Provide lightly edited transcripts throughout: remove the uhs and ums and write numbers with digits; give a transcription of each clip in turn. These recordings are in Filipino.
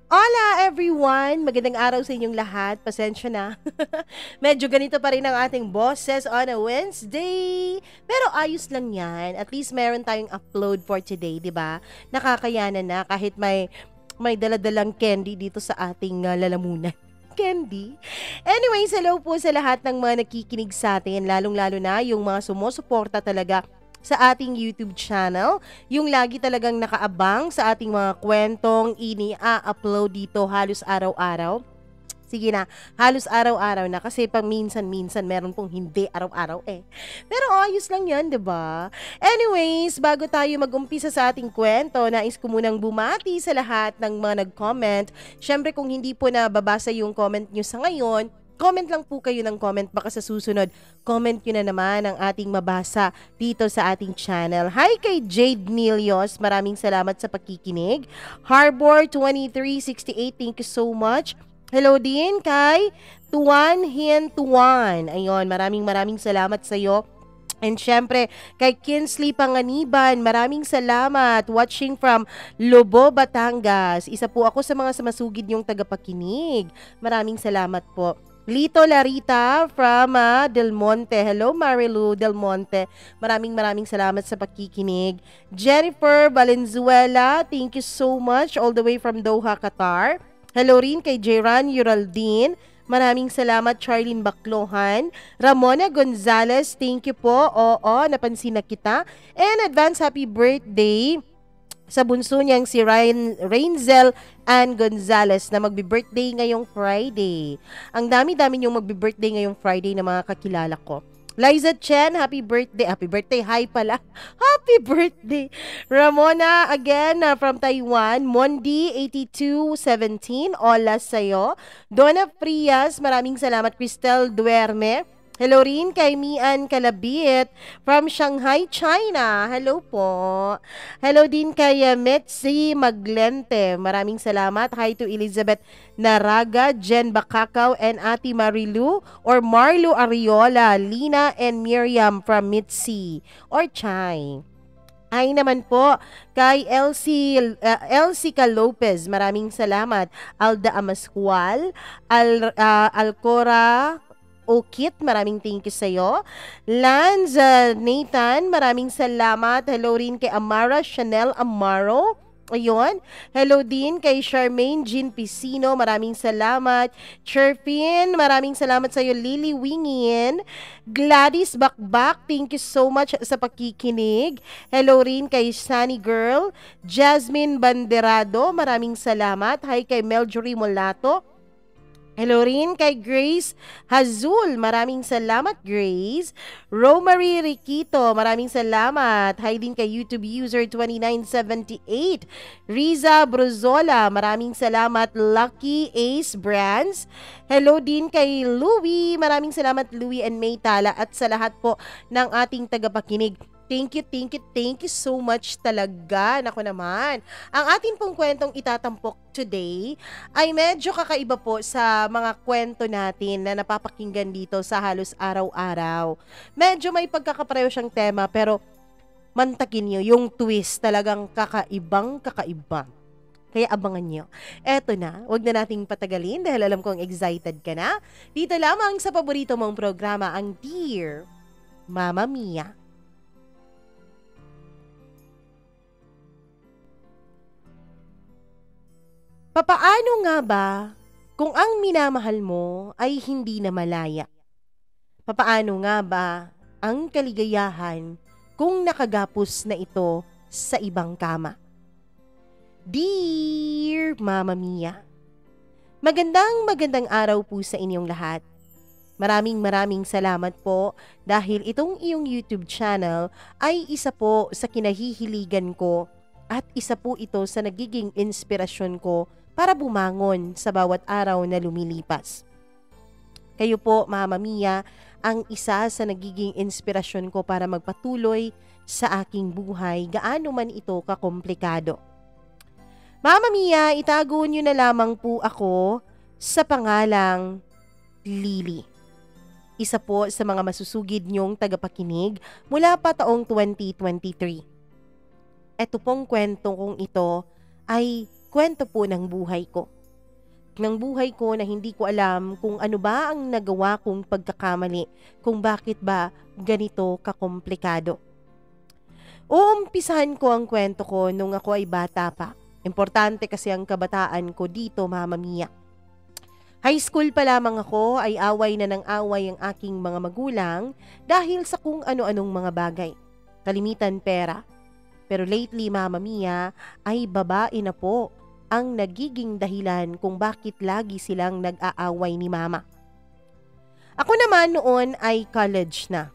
Hola everyone! Magandang araw sa inyong lahat. Pasensya na. Medyo ganito pa rin ang ating bosses on a Wednesday. Pero ayos lang yan. At least meron tayong upload for today, di ba? Nakakayanan na kahit may daladalang candy dito sa ating lalamunan. Candy. Anyways, hello po sa lahat ng mga nakikinig sa atin, lalong-lalo na yung mga sumusuporta talaga sa ating YouTube channel, yung lagi talagang nakaabang sa ating mga kwentong ini-upload dito halos araw-araw. Sige na, halos araw-araw na kasi pang minsan-minsan meron pong hindi araw-araw eh. Pero ayos lang yan, 'di ba? Anyways, bago tayo mag-umpisa sa ating kwento, nais ko munang bumati sa lahat ng mga nag-comment. Syempre kung hindi po nababasa yung comment nyo sa ngayon, comment lang po kayo ng comment, baka sa susunod, comment nyo na naman ang ating mabasa dito sa ating channel. Hi kay Jade Nilios, maraming salamat sa pakikinig. Harbor 2368, thank you so much. Hello din kay Tuan Hien Tuan. Ayun, maraming salamat sa iyo. And syempre, kay Kinsley Panganiban, maraming salamat. Watching from Lobo, Batangas. Isa po ako sa mga sumasugid yung tagapakinig. Maraming salamat po. Lito Larita from Del Monte. Hello Marilu Del Monte. Maraming salamat sa pakikinig. Jennifer Valenzuela, thank you so much all the way from Doha, Qatar. Hello rin kay Jeran Yuraldin. Maraming salamat Charlene Baclohan. Ramona Gonzalez, thank you po. Oo, napansin na kita. And advance happy birthday sa bunso niyang si Rainzel Ann Gonzalez na magbi-birthday ngayong Friday. Ang dami-dami niyong magbi-birthday ngayong Friday na mga kakilala ko. Liza Chen, happy birthday. Happy birthday, hi pala. Happy birthday. Ramona, again, from Taiwan. Mondi, 8217, hola sa'yo. Donna Frias, maraming salamat. Cristel Duerme. Hello rin kay Mian Kalabit from Shanghai, China. Hello po. Hello din kay Metsi Maglente. Maraming salamat. Hi to Elizabeth Naraga, Jen Bakakaw, and Ate Marilu or Marlu Ariola, Lina and Miriam from Mitzi or Chai. Ay naman po kay Elsica Lopez. Maraming salamat. Alda Amascual, Alcora Okit, maraming thank you sa'yo. Lance Nathan, maraming salamat. Hello rin kay Amara Chanel Amaro. Ayun. Hello din kay Charmaine Jean Piscino. Maraming salamat. Cherfin, maraming salamat sa'yo. Lily Wingin. Gladys Bakbak, thank you so much sa pakikinig. Hello rin kay Sunny Girl. Jasmine Banderado, maraming salamat. Hi kay Meljory Molato. Hello rin kay Grace Hazul. Maraming salamat, Grace. Romary Riquito. Maraming salamat. Hi din kay YouTube user 2978. Riza Bruzola. Maraming salamat. Lucky Ace Brands. Hello din kay Louie. Maraming salamat, Louie and Maytala. At sa lahat po ng ating tagapakinig, thank you so much talaga. Naku naman. Ang atin pong kwentong itatampok today ay medyo kakaiba po sa mga kwento natin na napapakinggan dito sa halos araw-araw. Medyo may pagkakapareho siyang tema pero mantakin nyo yung twist talagang kakaiba. Kaya abangan nyo. Eto na, wag na nating patagalin dahil alam kong excited ka na. Dito lamang sa paborito mong programa, ang Dear Mama Mia. Papaano nga ba kung ang minamahal mo ay hindi na malaya? Papaano nga ba ang kaligayahan kung nakagapos na ito sa ibang kama? Dear Mama Mia, magandang araw po sa inyong lahat. Maraming salamat po dahil itong iyong YouTube channel ay isa po sa kinahihiligan ko at isa po ito sa nagiging inspirasyon ko para bumangon sa bawat araw na lumilipas. Kayo po, Mama Mia, ang isa sa nagiging inspirasyon ko para magpatuloy sa aking buhay, gaano man ito kakomplikado. Mama Mia, itago niyo na lamang po ako sa pangalang Lily. Isa po sa mga masusugid niyong tagapakinig mula pa taong 2023. Ito pong kwento kong ito ay kwento po ng buhay ko. ng buhay ko na hindi ko alam kung ano ba ang nagawa kong pagkakamali, kung bakit ba ganito kakomplikado. Uumpisahan ko ang kwento ko nung ako ay bata pa. Importante kasi ang kabataan ko dito, Mama Mia. High school pa lamang ako ay away na ng away ang aking mga magulang dahil sa kung ano-anong mga bagay. Kalimitan pera. Pero lately, Mama Mia, ay babae na po ang nagiging dahilan kung bakit lagi silang nag-aaway ni Mama. Ako naman noon ay college na.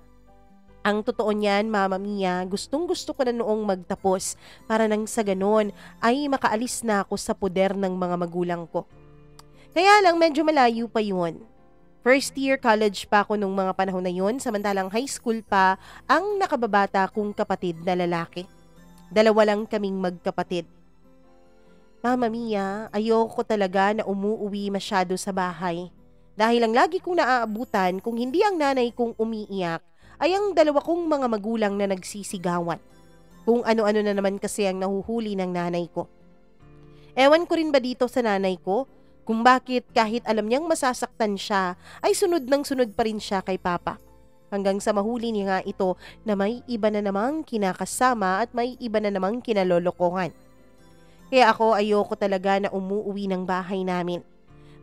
Ang totoo niyan, Mama Mia, gustong-gusto ko na noong magtapos para nang sa ganon ay makaalis na ako sa poder ng mga magulang ko. Kaya lang medyo malayo pa yun. First year college pa ako nung mga panahon na yun, samantalang high school pa ang nakababata kong kapatid na lalaki. 2 lang kaming magkapatid. Mama Mia, ayoko talaga na umuuwi masyado sa bahay. Dahil ang lagi kong naaabutan kung hindi ang nanay kong umiiyak ay ang 2 kong mga magulang na nagsisigawan. Kung ano-ano na naman kasi ang nahuhuli ng nanay ko. Ewan ko rin ba dito sa nanay ko kung bakit kahit alam niyang masasaktan siya ay sunod ng sunod pa rin siya kay Papa. Hanggang sa mahuli niya nga ito na may iba na namang kinakasama at may iba na namang kinalolokohan. Kaya ako ayoko talaga na umuuwi ng bahay namin.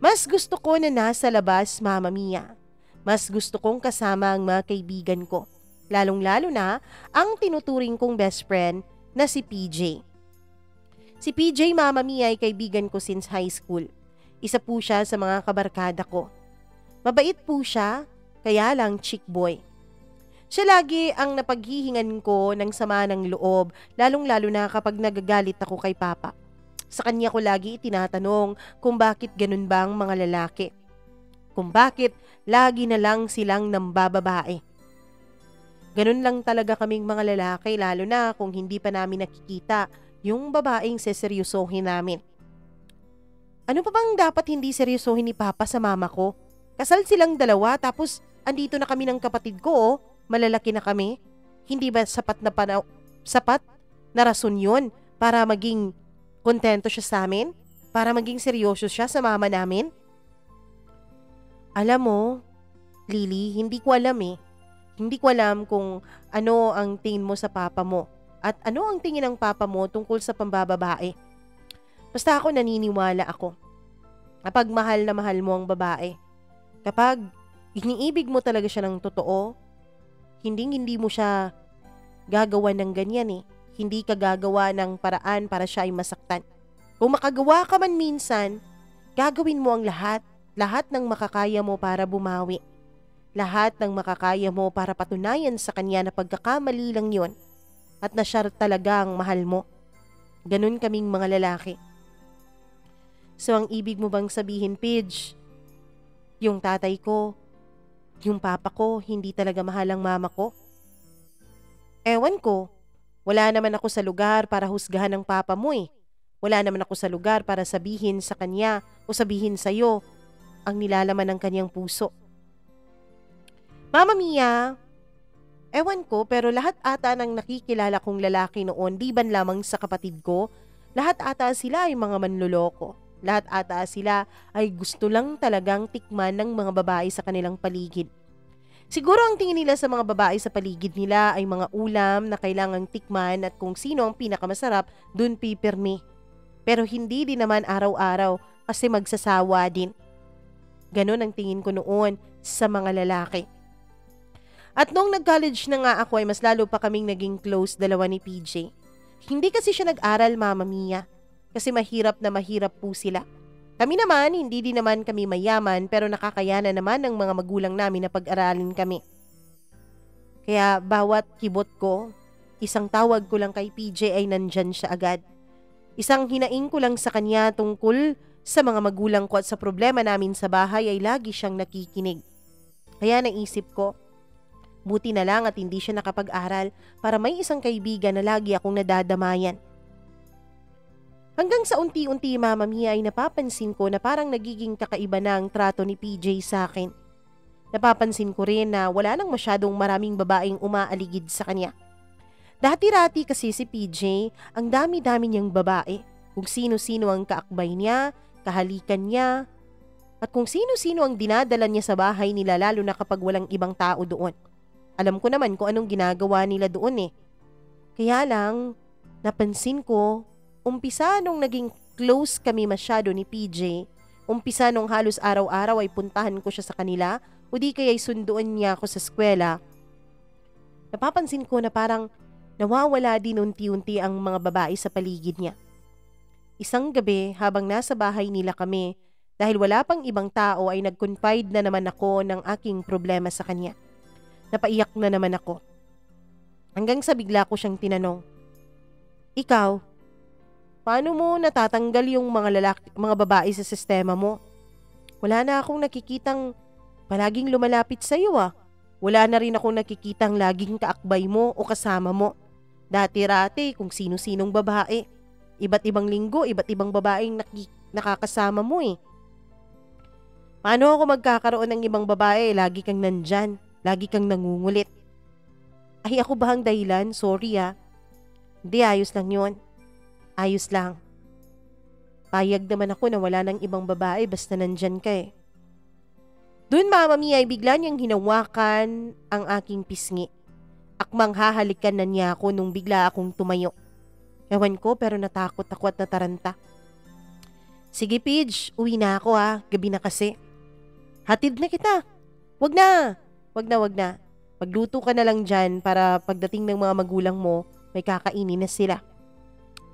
Mas gusto ko na nasa labas, Mama Mia. Mas gusto kong kasama ang mga kaibigan ko. Lalong-lalo na ang tinuturing kong best friend na si PJ. Si PJ, Mama Mia, ay kaibigan ko since high school. Isa po siya sa mga kabarkada ko. Mabait po siya, kaya lang chick boy. Siya lagi ang napaghihingan ko ng sama ng loob, lalong-lalo na kapag nagagalit ako kay Papa. Sa kanya ko lagi tinatanong kung bakit ganun ba ang mga lalaki. Kung bakit lagi na lang silang nambababae. Ganun lang talaga kaming mga lalaki, lalo na kung hindi pa namin nakikita yung babaeng seseryosohin namin. Ano pa bang dapat hindi seryosohin ni Papa sa mama ko? Kasal silang 2 tapos andito na kami ng kapatid ko, oh. Malalaki na kami. Hindi ba sapat na rason yun para maging kontento siya sa amin? Para maging seryoso siya sa mama namin? Alam mo, Lily, hindi ko alam eh. Hindi ko alam kung ano ang tingin mo sa papa mo at ano ang tingin ng papa mo tungkol sa pambababae. Basta ako naniniwala ako. Kapag mahal na mahal mo ang babae, kapag iniibig mo talaga siya ng totoo, hindi mo siya gagawa ng ganyan eh. Hindi ka gagawa ng paraan para siya ay masaktan. Kung makagawa ka man minsan, gagawin mo ang lahat ng makakaya mo para bumawi. Lahat ng makakaya mo para patunayan sa kanya na pagkakamali lang yon at na siya talagang mahal mo. Ganun kaming mga lalaki. So ang ibig mo bang sabihin, Pidge, yung tatay ko, yung papa ko, hindi talaga mahal ang mama ko? Ewan ko. Wala naman ako sa lugar para husgahan ng papa mo eh. Wala naman ako sa lugar para sabihin sa kanya o sabihin sa'yo ang nilalaman ng kanyang puso. Mama Mia, ewan ko pero lahat ata ng nakikilala kong lalaki noon, di ban lamang sa kapatid ko, lahat ata sila ay mga manloloko. Lahat ata sila ay gusto lang talagang tikman ng mga babae sa kanilang paligid. Siguro ang tingin nila sa mga babae sa paligid nila ay mga ulam na kailangang tikman at kung sino ang pinakamasarap, dun pipirmi. Pero hindi din naman araw-araw kasi magsasawa din. Ganon ang tingin ko noon sa mga lalaki. At nung nag-college na nga ako ay mas lalo pa kaming naging close dalawa ni PJ. Hindi kasi siya nag-aral, Mama Mia. Kasi mahirap na mahirap po sila. Kami naman, hindi din naman kami mayaman pero nakakayanan naman ng mga magulang namin na pag-aralin kami. Kaya bawat kibot ko, isang tawag ko lang kay PJ ay nandyan siya agad. Isang hinaing ko lang sa kanya tungkol sa mga magulang ko at sa problema namin sa bahay ay lagi siyang nakikinig. Kaya naisip ko, buti na lang at hindi siya nakapag-aral para may isang kaibigan na lagi akong nadadamayan. Hanggang sa unti-unti, Mama Mia, ay napapansin ko na parang nagiging kakaiba na ang trato ni PJ sa akin. Napapansin ko rin na wala nang masyadong maraming babaeng umaaligid sa kanya. Dati-rati kasi si PJ, ang dami-dami niyang babae. Kung sino-sino ang kaakbay niya, kahalikan niya, at kung sino-sino ang dinadala niya sa bahay nila lalo na kapag walang ibang tao doon. Alam ko naman kung anong ginagawa nila doon eh. Kaya lang, napansin ko, umpisa nung naging close kami masyado ni PJ, umpisa nung halos araw-araw ay puntahan ko siya sa kanila o di kaya'y sunduan niya ako sa eskwela, napapansin ko na parang nawawala din unti-unti ang mga babae sa paligid niya. Isang gabi habang nasa bahay nila kami, dahil wala pang ibang tao ay nag-confide na naman ako ng aking problema sa kanya. Napaiyak na naman ako. Hanggang sa bigla ko siyang tinanong, "Ikaw, paano mo natatanggal yung mga babae sa sistema mo? Wala na akong nakikitang palaging lumalapit sa iyo ah. Wala na rin akong nakikitang laging kaakbay mo o kasama mo. Dati-rati kung sino-sinong babae. Iba't ibang linggo, iba't ibang babaeng nakakasama mo eh. Paano ako magkakaroon ng ibang babae? Lagi kang nandyan. Lagi kang nangungulit." "Ay, ako ba ang dahilan? Sorry ah." "Hindi, ayos lang yun. Ayos lang. Payag naman ako na wala ng ibang babae basta nandyan ka eh." Doon Mama Mia ay bigla niyang hinawakan ang aking pisngi. Akmang hahalikan na niya ako nung bigla akong tumayo. Ewan ko pero natakot ako at nataranta. "Sige Pidge, uwi na ako ah. Gabi na kasi." "Hatid na kita." Wag na. Magluto ka na lang dyan para pagdating ng mga magulang mo, may kakainin na sila."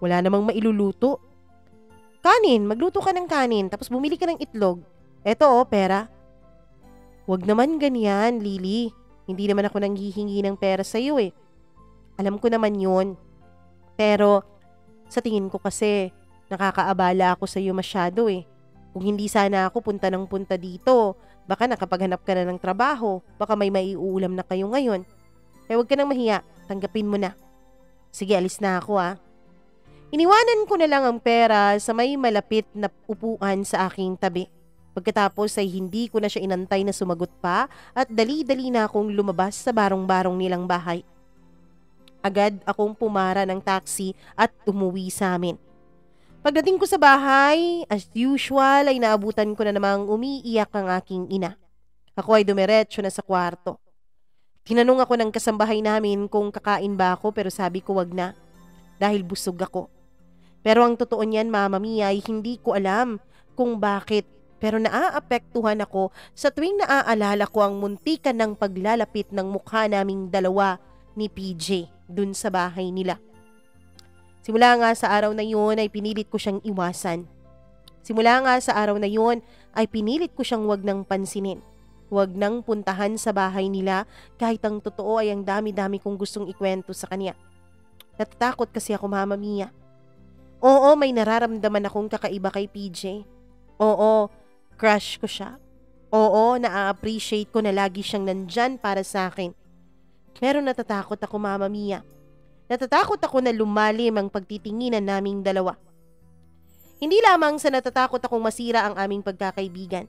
"Wala namang mailuluto." "Kanin, magluto ka ng kanin, tapos bumili ka ng itlog. Eto oh, pera." "Wag naman ganyan, Lily. Hindi naman ako nanghihingi ng pera sa'yo eh. Alam ko naman yun. Pero sa tingin ko kasi nakakaabala ako sa'yo masyado eh. Kung hindi sana ako punta ng punta dito, baka nakapaghanap ka na ng trabaho, baka may maiuulam na kayo ngayon. Kaya huwag ka nang mahiya, tanggapin mo na. Sige, alis na ako ah." Iniwanan ko na lang ang pera sa may malapit na upuan sa aking tabi. Pagkatapos ay hindi ko na siya inantay na sumagot pa at dali-dali na akong lumabas sa barong-barong nilang bahay. Agad akong pumara ng taxi at umuwi sa amin. Pagdating ko sa bahay, as usual ay naabutan ko na namang umiiyak ang aking ina. Ako ay dumiretso na sa kwarto. Tinanong ako ng kasambahay namin kung kakain ba ako pero sabi ko wag na dahil busog ako. Pero ang totoo niyan Mama Mia ay hindi ko alam kung bakit pero naaapektuhan ako sa tuwing naaalala ko ang muntikan ng paglalapit ng mukha naming dalawa ni PJ dun sa bahay nila. Simula nga sa araw na yun ay pinilit ko siyang iwasan. Simula nga sa araw na yun ay pinilit ko siyang wag nang pansinin. Wag nang puntahan sa bahay nila kahit ang totoo ay ang dami-dami kong gustong ikwento sa kanya. Natatakot kasi ako Mama Mia. Oo, may nararamdaman akong kakaiba kay PJ. Oo, crush ko siya. Oo, na-appreciate ko na lagi siyang nandyan para sa akin. Pero natatakot ako Mama Mia. Natatakot ako na lumalim ang pagtitinginan naming dalawa. Hindi lamang sa natatakot akong masira ang aming pagkakaibigan,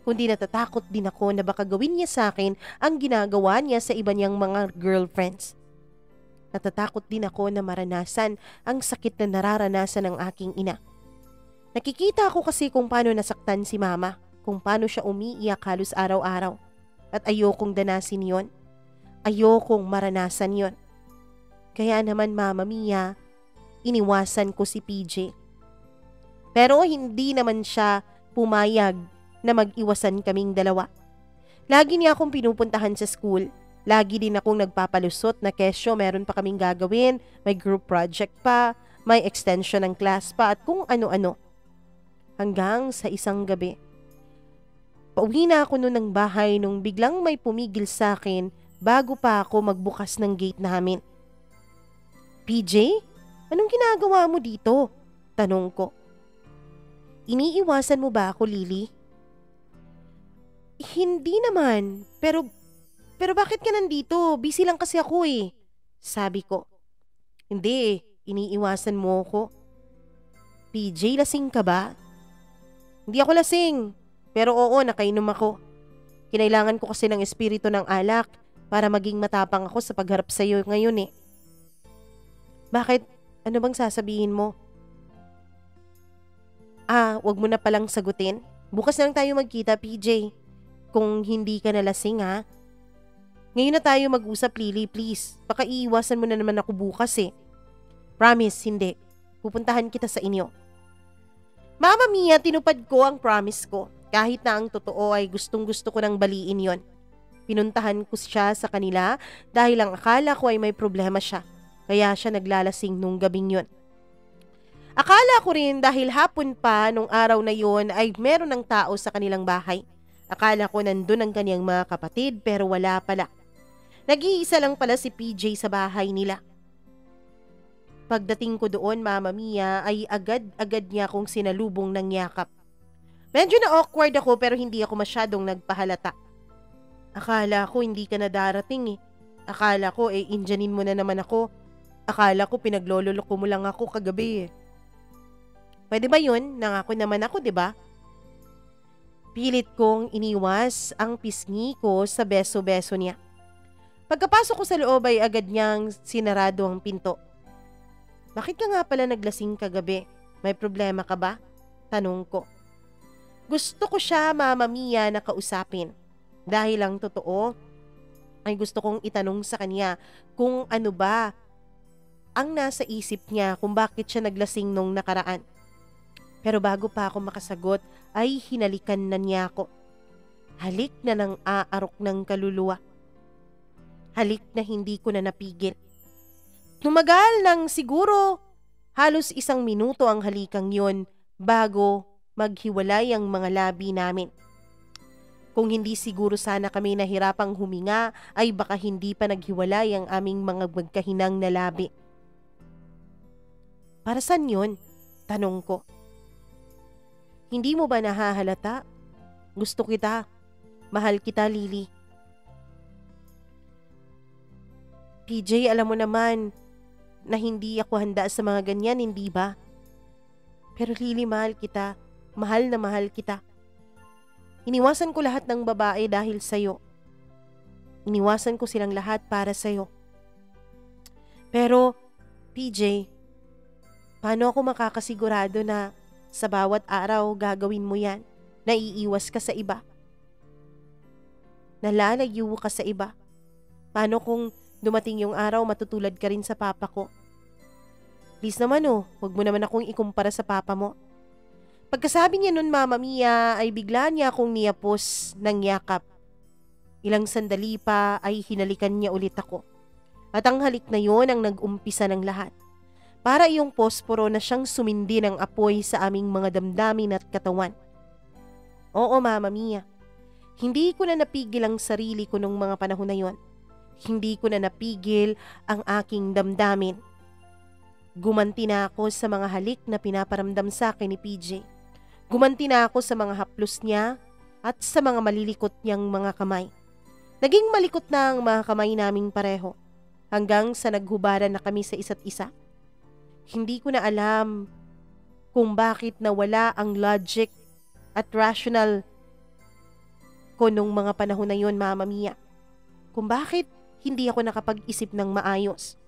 kundi natatakot din ako na baka gawin niya sa akin ang ginagawa niya sa iba niyang mga girlfriends. Natatakot din ako na maranasan ang sakit na nararanasan ng aking ina. Nakikita ko kasi kung paano nasaktan si Mama, kung paano siya umiiyak halos araw-araw. At ayokong danasin yon. Ayokong maranasan yon. Kaya naman Mama Mia, iniwasan ko si PJ. Pero hindi naman siya pumayag na mag-iwasan kaming dalawa. Lagi niya akong pinupuntahan sa school. Lagi din akong nagpapalusot na kesyo meron pa kaming gagawin, may group project pa, may extension ng class pa at kung ano-ano. Hanggang sa isang gabi. Pauwi na ako noon ng bahay nung biglang may pumigil sa akin bago pa ako magbukas ng gate namin. "PJ, anong ginagawa mo dito?" tanong ko. "Iniiwasan mo ba ako, Lily?" "Hindi naman, pero bakit ka nandito? Busy lang kasi ako eh," sabi ko. "Hindi, iniiwasan mo ako." "PJ, lasing ka ba?" "Hindi ako lasing, pero oo, nakainom ako. Kinailangan ko kasi ng espiritu ng alak para maging matapang ako sa pagharap sa iyo ngayon eh." "Bakit? Ano bang sasabihin mo?" Wag mo na palang sagutin. Bukas na lang tayo magkita, PJ. Kung hindi ka nalasing ha. Ngayon na tayo mag-usap, Lily, please. Baka iiwasan mo na naman ako bukas eh. Promise, hindi. Pupuntahan kita sa inyo. Mama Mia, tinupad ko ang promise ko. Kahit na ang totoo ay gustong-gusto ko nang baliin yon. Pinuntahan ko siya sa kanila dahil ang akala ko ay may problema siya. Kaya siya naglalasing nung gabing yon. Akala ko rin dahil hapon pa nung araw na yon ay meron ng tao sa kanilang bahay. Akala ko nandun ang kanyang mga kapatid pero wala pala. Nag-iisa lang pala si PJ sa bahay nila. Pagdating ko doon, Mama Mia, ay agad-agad niya akong sinalubong ng yakap. Medyo na-awkward ako pero hindi ako masyadong nagpahalata. Akala ko hindi ka na darating eh. Akala ko indyanin mo na naman ako. Akala ko pinaglololoko mo lang ako kagabi eh. Pwede ba yun? Nangako naman ako, di ba? Pilit kong iniwas ang pisngi ko sa beso-beso niya. Pagkapasok ko sa loob ay agad niyang sinarado ang pinto. Bakit ka nga pala naglasing kagabi? May problema ka ba? Tanong ko. Gusto ko siya, Mama Mia, na kausapin. Dahil ang totoo ay gusto kong itanong sa kanya kung ano ba ang nasa isip niya kung bakit siya naglasing nung nakaraan. Pero bago pa ako makasagot ay hinalikan na niya ako. Halik na nang aarok ng kaluluwa. Halik na hindi ko na napigil. Tumagal ng siguro halos 1 minuto ang halikang yon bago maghiwalay ang mga labi namin. Kung hindi siguro sana kami nahirapang huminga ay baka hindi pa naghiwalay ang aming mga magkahinang na labi. Para saan yun? Tanong ko. Hindi mo ba nahahalata? Gusto kita. Mahal kita, Lily. PJ, alam mo naman na hindi ako handa sa mga ganyan, hindi ba? Pero Lily, mahal kita. Mahal na mahal kita. Iniwasan ko lahat ng babae dahil sa'yo. Iniwasan ko silang lahat para sa'yo. Pero, PJ, paano ako makakasigurado na sa bawat araw gagawin mo yan? Naiiwas ka sa iba? Nalalayo ka sa iba? Paano kung dumating yung araw matutulad ka rin sa papa ko? Please naman huwag mo naman akong ikumpara sa papa mo. Pagkasabi niya nun, Mama Mia, ay bigla niya akong niyapos ng yakap. Ilang sandali pa ay hinalikan niya ulit ako. At ang halik na yon ang nag-umpisa ng lahat. Para iyong posporo na siyang sumindi ng apoy sa aming mga damdamin at katawan. Oo, Mama Mia. Hindi ko na napigil ang sarili ko nung mga panahon na yon. Hindi ko na napigil ang aking damdamin. Gumanti na ako sa mga halik na pinaparamdam sa akin ni PJ. Gumanti na ako sa mga haplos niya at sa mga malilikot niyang mga kamay. Naging malikot na ang mga kamay naming pareho hanggang sa naghubaran na kami sa isa't isa. Hindi ko na alam kung bakit nawala ang logic at rational ko nung mga panahon na yon, Mama Mia. Kung bakit hindi ako nakapag-isip ng maayos.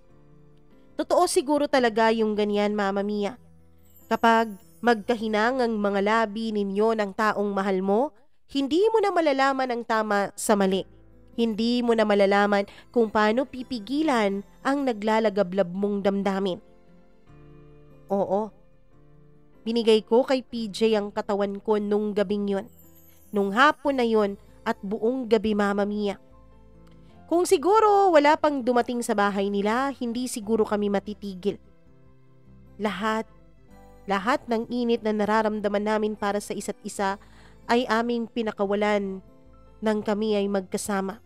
Totoo siguro talaga yung ganyan, Mama Mia. Kapag magkahinang ang mga labi ninyo ng taong mahal mo, hindi mo na malalaman ang tama sa mali. Hindi mo na malalaman kung paano pipigilan ang naglalagablab mong damdamin. Oo, binigay ko kay PJ ang katawan ko nung gabing yon. Nung hapon na yon at buong gabi, Mama Mia. Kung siguro wala pang dumating sa bahay nila, hindi siguro kami matitigil. Lahat ng init na nararamdaman namin para sa isa't isa ay aming pinakawalan nang kami ay magkasama.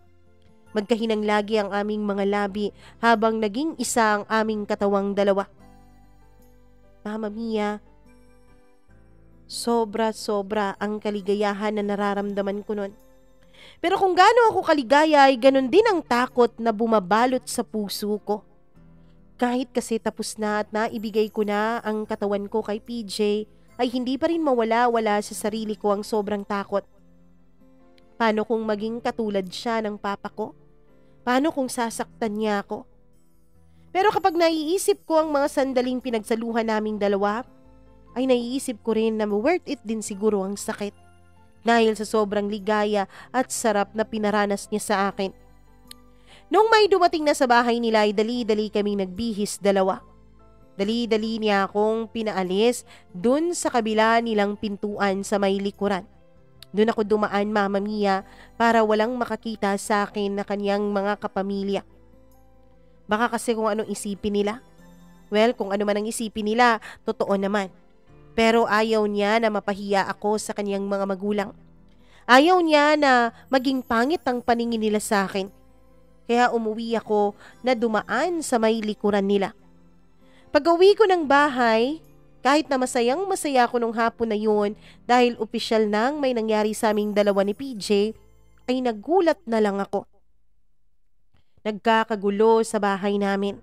Magkahinang lagi ang aming mga labi habang naging isa ang aming katawang dalawa. Mama Mia, sobra-sobra ang kaligayahan na nararamdaman ko nun. Pero kung gaano ako kaligaya ay ganon din ang takot na bumabalot sa puso ko. Kahit kasi tapos na at naibigay ko na ang katawan ko kay PJ, ay hindi pa rin mawala-wala sa sarili ko ang sobrang takot. Paano kung maging katulad siya ng papa ko? Paano kung sasaktan niya ako? Pero kapag naiisip ko ang mga sandaling pinagsaluhan naming dalawa, ay naiisip ko rin na worth it din siguro ang sakit dahil sa sobrang ligaya at sarap na pinaranas niya sa akin. Nung may dumating na sa bahay nila ay dali-dali kaming nagbihis dalawa. Dali-dali niya akong pinaalis dun sa kabila nilang pintuan sa may likuran. Dun ako dumaan, Mama Mia, para walang makakita sa akin na kanyang mga kapamilya. Baka kasi kung anong isipin nila. Well, kung ano man ang isipin nila, totoo naman. Pero ayaw niya na mapahiya ako sa kanyang mga magulang. Ayaw niya na maging pangit ang paningin nila sa akin. Kaya umuwi ako na dumaan sa may likuran nila. Pag-uwi ko ng bahay, kahit na masayang-masaya ako nung hapon na yun dahil opisyal nang may nangyari sa aming dalawa ni PJ, ay nagulat na lang ako. Nagkakagulo sa bahay namin.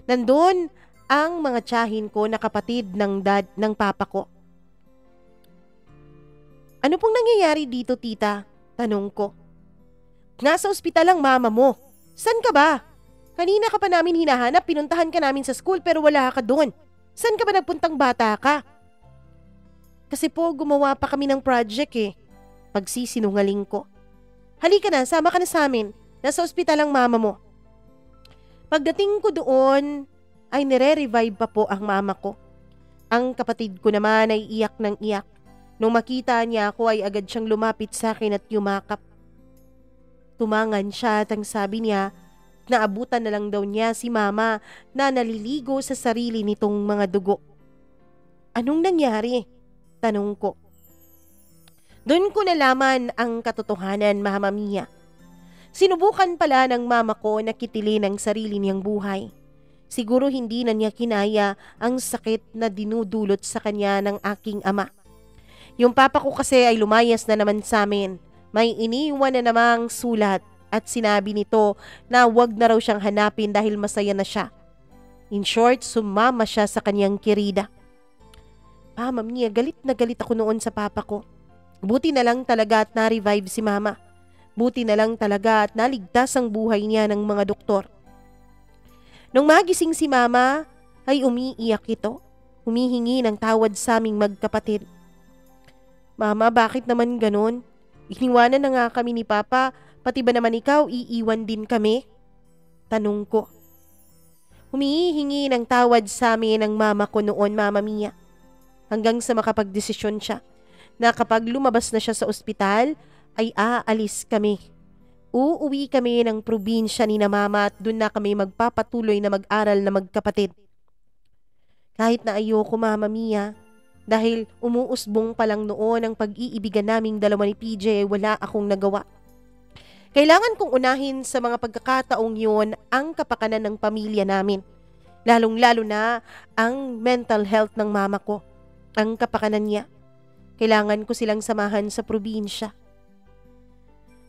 Nandun ang mga tiyahin ko na kapatid ng papa ko. Ano pong nangyayari dito, tita? Tanong ko. Nasa ospital ang mama mo. San ka ba? Kanina ka pa namin hinahanap, pinuntahan ka namin sa school pero wala ka doon. San ka ba nagpuntang bata ka? Kasi po gumawa pa kami ng project eh. Pagsisinungaling ko. Halika na, sama ka na sa amin. Nasa ospital ang mama mo. Pagdating ko doon, ay nire-revive pa po ang mama ko. Ang kapatid ko naman ay iyak ng iyak. Nung makita niya ako ay agad siyang lumapit sa akin at yumakap. Tumangan siya at ang sabi niya, naabutan na lang daw niya si mama na naliligo sa sarili nitong mga dugo. Anong nangyari? Tanong ko. Doon ko nalaman ang katotohanan, Mama Mia. Sinubukan pala ng mama ko na kitilin ang sarili niyang buhay. Siguro hindi na niya kinaya ang sakit na dinudulot sa kanya ng aking ama. Yung papa ko kasi ay lumayas na naman sa amin. May iniwan na namang sulat. At sinabi nito na wag na raw siyang hanapin dahil masaya na siya. In short, sumama siya sa kanyang kirida. Mama Mia, galit na galit ako noon sa papa ko. Buti na lang talaga at na-revive si mama. Buti na lang talaga at naligtas ang buhay niya ng mga doktor. Nung magising si mama, ay umiiyak ito. Humihingi ng tawad sa aming magkapatid. Mama, bakit naman ganun? Iniwanan na nga kami ni papa. Pati ba naman ikaw, iiwan din kami? Tanong ko. Humihingi ng tawad sa amin ang mama ko noon, Mama Mia. Hanggang sa makapagdesisyon siya na kapag lumabas na siya sa ospital, ay aalis kami. Uuwi kami ng probinsya ni na mama at doon na kami magpapatuloy na mag-aral na magkapatid. Kahit na ayoko, Mama Mia, dahil umuusbong pa lang noon ang pag-iibigan naming dalawa ni PJ ay wala akong nagawa. Kailangan kong unahin sa mga pagkakataong yun ang kapakanan ng pamilya namin. Lalong-lalo na ang mental health ng mama ko. Ang kapakanan niya. Kailangan ko silang samahan sa probinsya.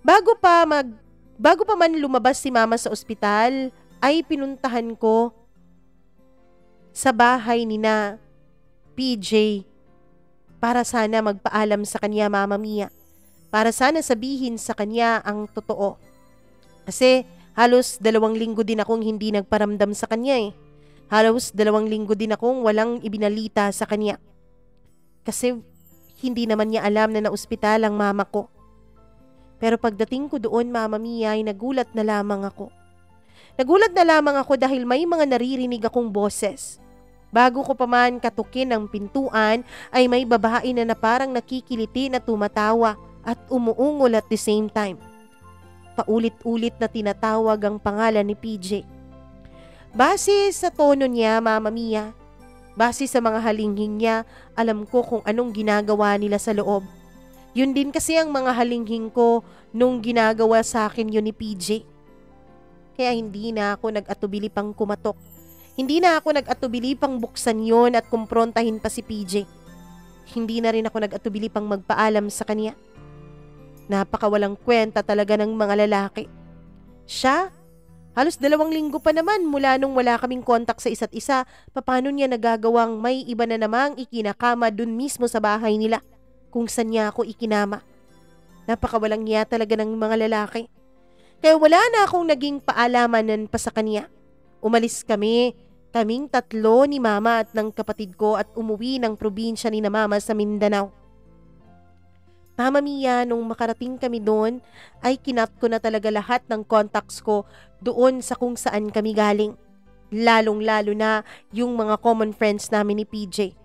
Bago pa man lumabas si mama sa ospital, ay pinuntahan ko sa bahay ni na PJ para sana magpaalam sa kanya, Mama Mia. Para sana sabihin sa kanya ang totoo. Kasi halos 2 linggo din akong hindi nagparamdam sa kanya eh. Halos 2 linggo din akong walang ibinalita sa kanya. Kasi hindi naman niya alam na na-ospital ang mama ko. Pero pagdating ko doon, Mama Mia, ay nagulat na lamang ako. Nagulat na lamang ako dahil may mga naririnig akong boses. Bago ko pa man katukin ang pintuan, ay may babae na parang nakikiliti na tumatawa at umuungol at the same time. Paulit-ulit na tinatawag ang pangalan ni PJ. Base sa tono niya, Mama Mia, base sa mga halinghing niya, alam ko kung anong ginagawa nila sa loob. Yun din kasi ang mga halinghing ko nung ginagawa sa akin yun ni PJ. Kaya hindi na ako nag-atubili pang kumatok. Hindi na ako nag-atubili pang buksan yun at kumprontahin pa si PJ. Hindi na rin ako nag-atubili pang magpaalam sa kanya. Napakawalang kwenta talaga ng mga lalaki. Siya, halos 2 linggo pa naman mula nung wala kaming kontak sa isa't isa, paano niya nagagawang may iba na namang ikinakama dun mismo sa bahay nila kung saan niya ako ikinama. Napakawalang niya talaga ng mga lalaki. Kaya wala na akong naging paalamanan pa sa kanya. Umalis kami kaming tatlo ni mama at ng kapatid ko at umuwi ng probinsya ni na mama sa Mindanao. Mama Mia, nung makarating kami doon, ay kinat ko na talaga lahat ng contacts ko doon sa kung saan kami galing. Lalong-lalo na yung mga common friends namin ni PJ.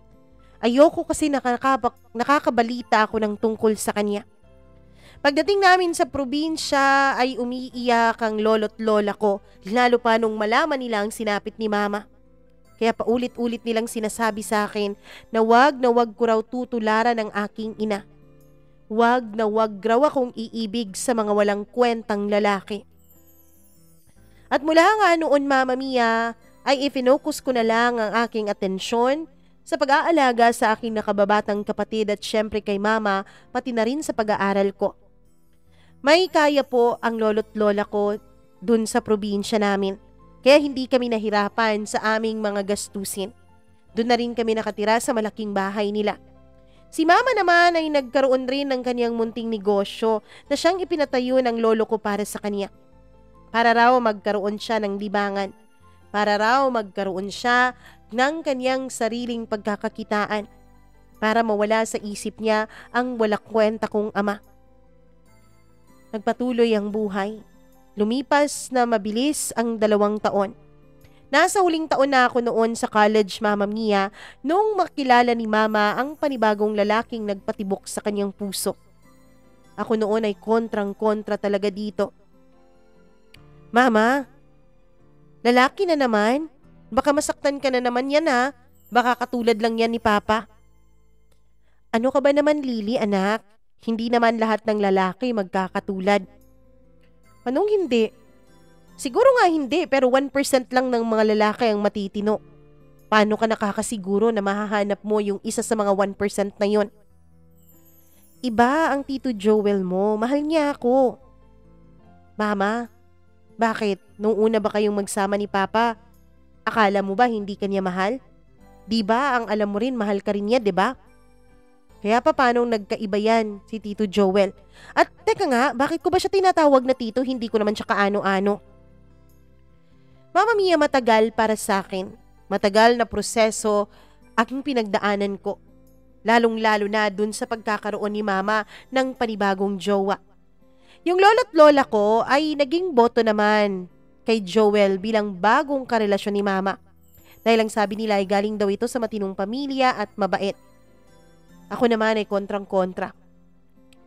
Ayoko kasi nakakabalita ako ng tungkol sa kanya. Pagdating namin sa probinsya ay umiiyak ang lolo't lola ko, lalo pa nung malaman nila ang sinapit ni mama. Kaya paulit-ulit nilang sinasabi sa akin na wag ko raw tutularan ng aking ina. Wag raw akong iibig sa mga walang kwentang lalaki. At mula nga noon, Mama Mia, ay ifinokus ko na lang ang aking atensyon sa pag-aalaga sa aking nakababatang kapatid at syempre kay mama, pati na rin sa pag-aaral ko. May kaya po ang lolo't lola ko dun sa probinsya namin, kaya hindi kami nahirapan sa aming mga gastusin. Doon na rin kami nakatira sa malaking bahay nila. Si mama naman ay nagkaroon rin ng kanyang munting negosyo na siyang ipinatayo ng lolo ko para sa kanya. Para raw magkaroon siya ng libangan. Para raw magkaroon siya ng kanyang sariling pagkakakitaan. Para mawala sa isip niya ang walang kwenta kong ama. Nagpatuloy ang buhay. Lumipas na mabilis ang 2 taon. Nasa huling taon na ako noon sa college, Mama Mia, nung makilala ni Mama ang panibagong lalaking nagpatibok sa kanyang puso. Ako noon ay kontrang-kontra talaga dito. Mama, lalaki na naman? Baka masaktan ka na naman yan ha? Baka katulad lang yan ni Papa. Ano ka ba naman, Lily, anak? Hindi naman lahat ng lalaki magkakatulad. Anong hindi? Siguro nga hindi, pero 1% lang ng mga lalaki ang matitino. Paano ka nakakasiguro na mahahanap mo yung isa sa mga 1% na yon? Iba ang Tito Joel mo, mahal niya ako. Mama, bakit? Nung una ba kayong magsama ni Papa, akala mo ba hindi kanya mahal? Di ba ang alam mo rin mahal ka rin niya, di ba? Kaya paano nagkaiba yan si Tito Joel? At teka nga, bakit ko ba siya tinatawag na tito? Hindi ko naman siya kaano-ano. Mama Mia, matagal para sa akin. Matagal na proseso ang pinagdaanan ko. Lalong-lalo na dun sa pagkakaroon ni Mama ng panibagong jowa. Yung lolo't lola ko ay naging boto naman kay Joel bilang bagong karelasyon ni Mama. Dahil ang sabi nila ay galing daw ito sa matinong pamilya at mabait. Ako naman ay kontrang-kontra.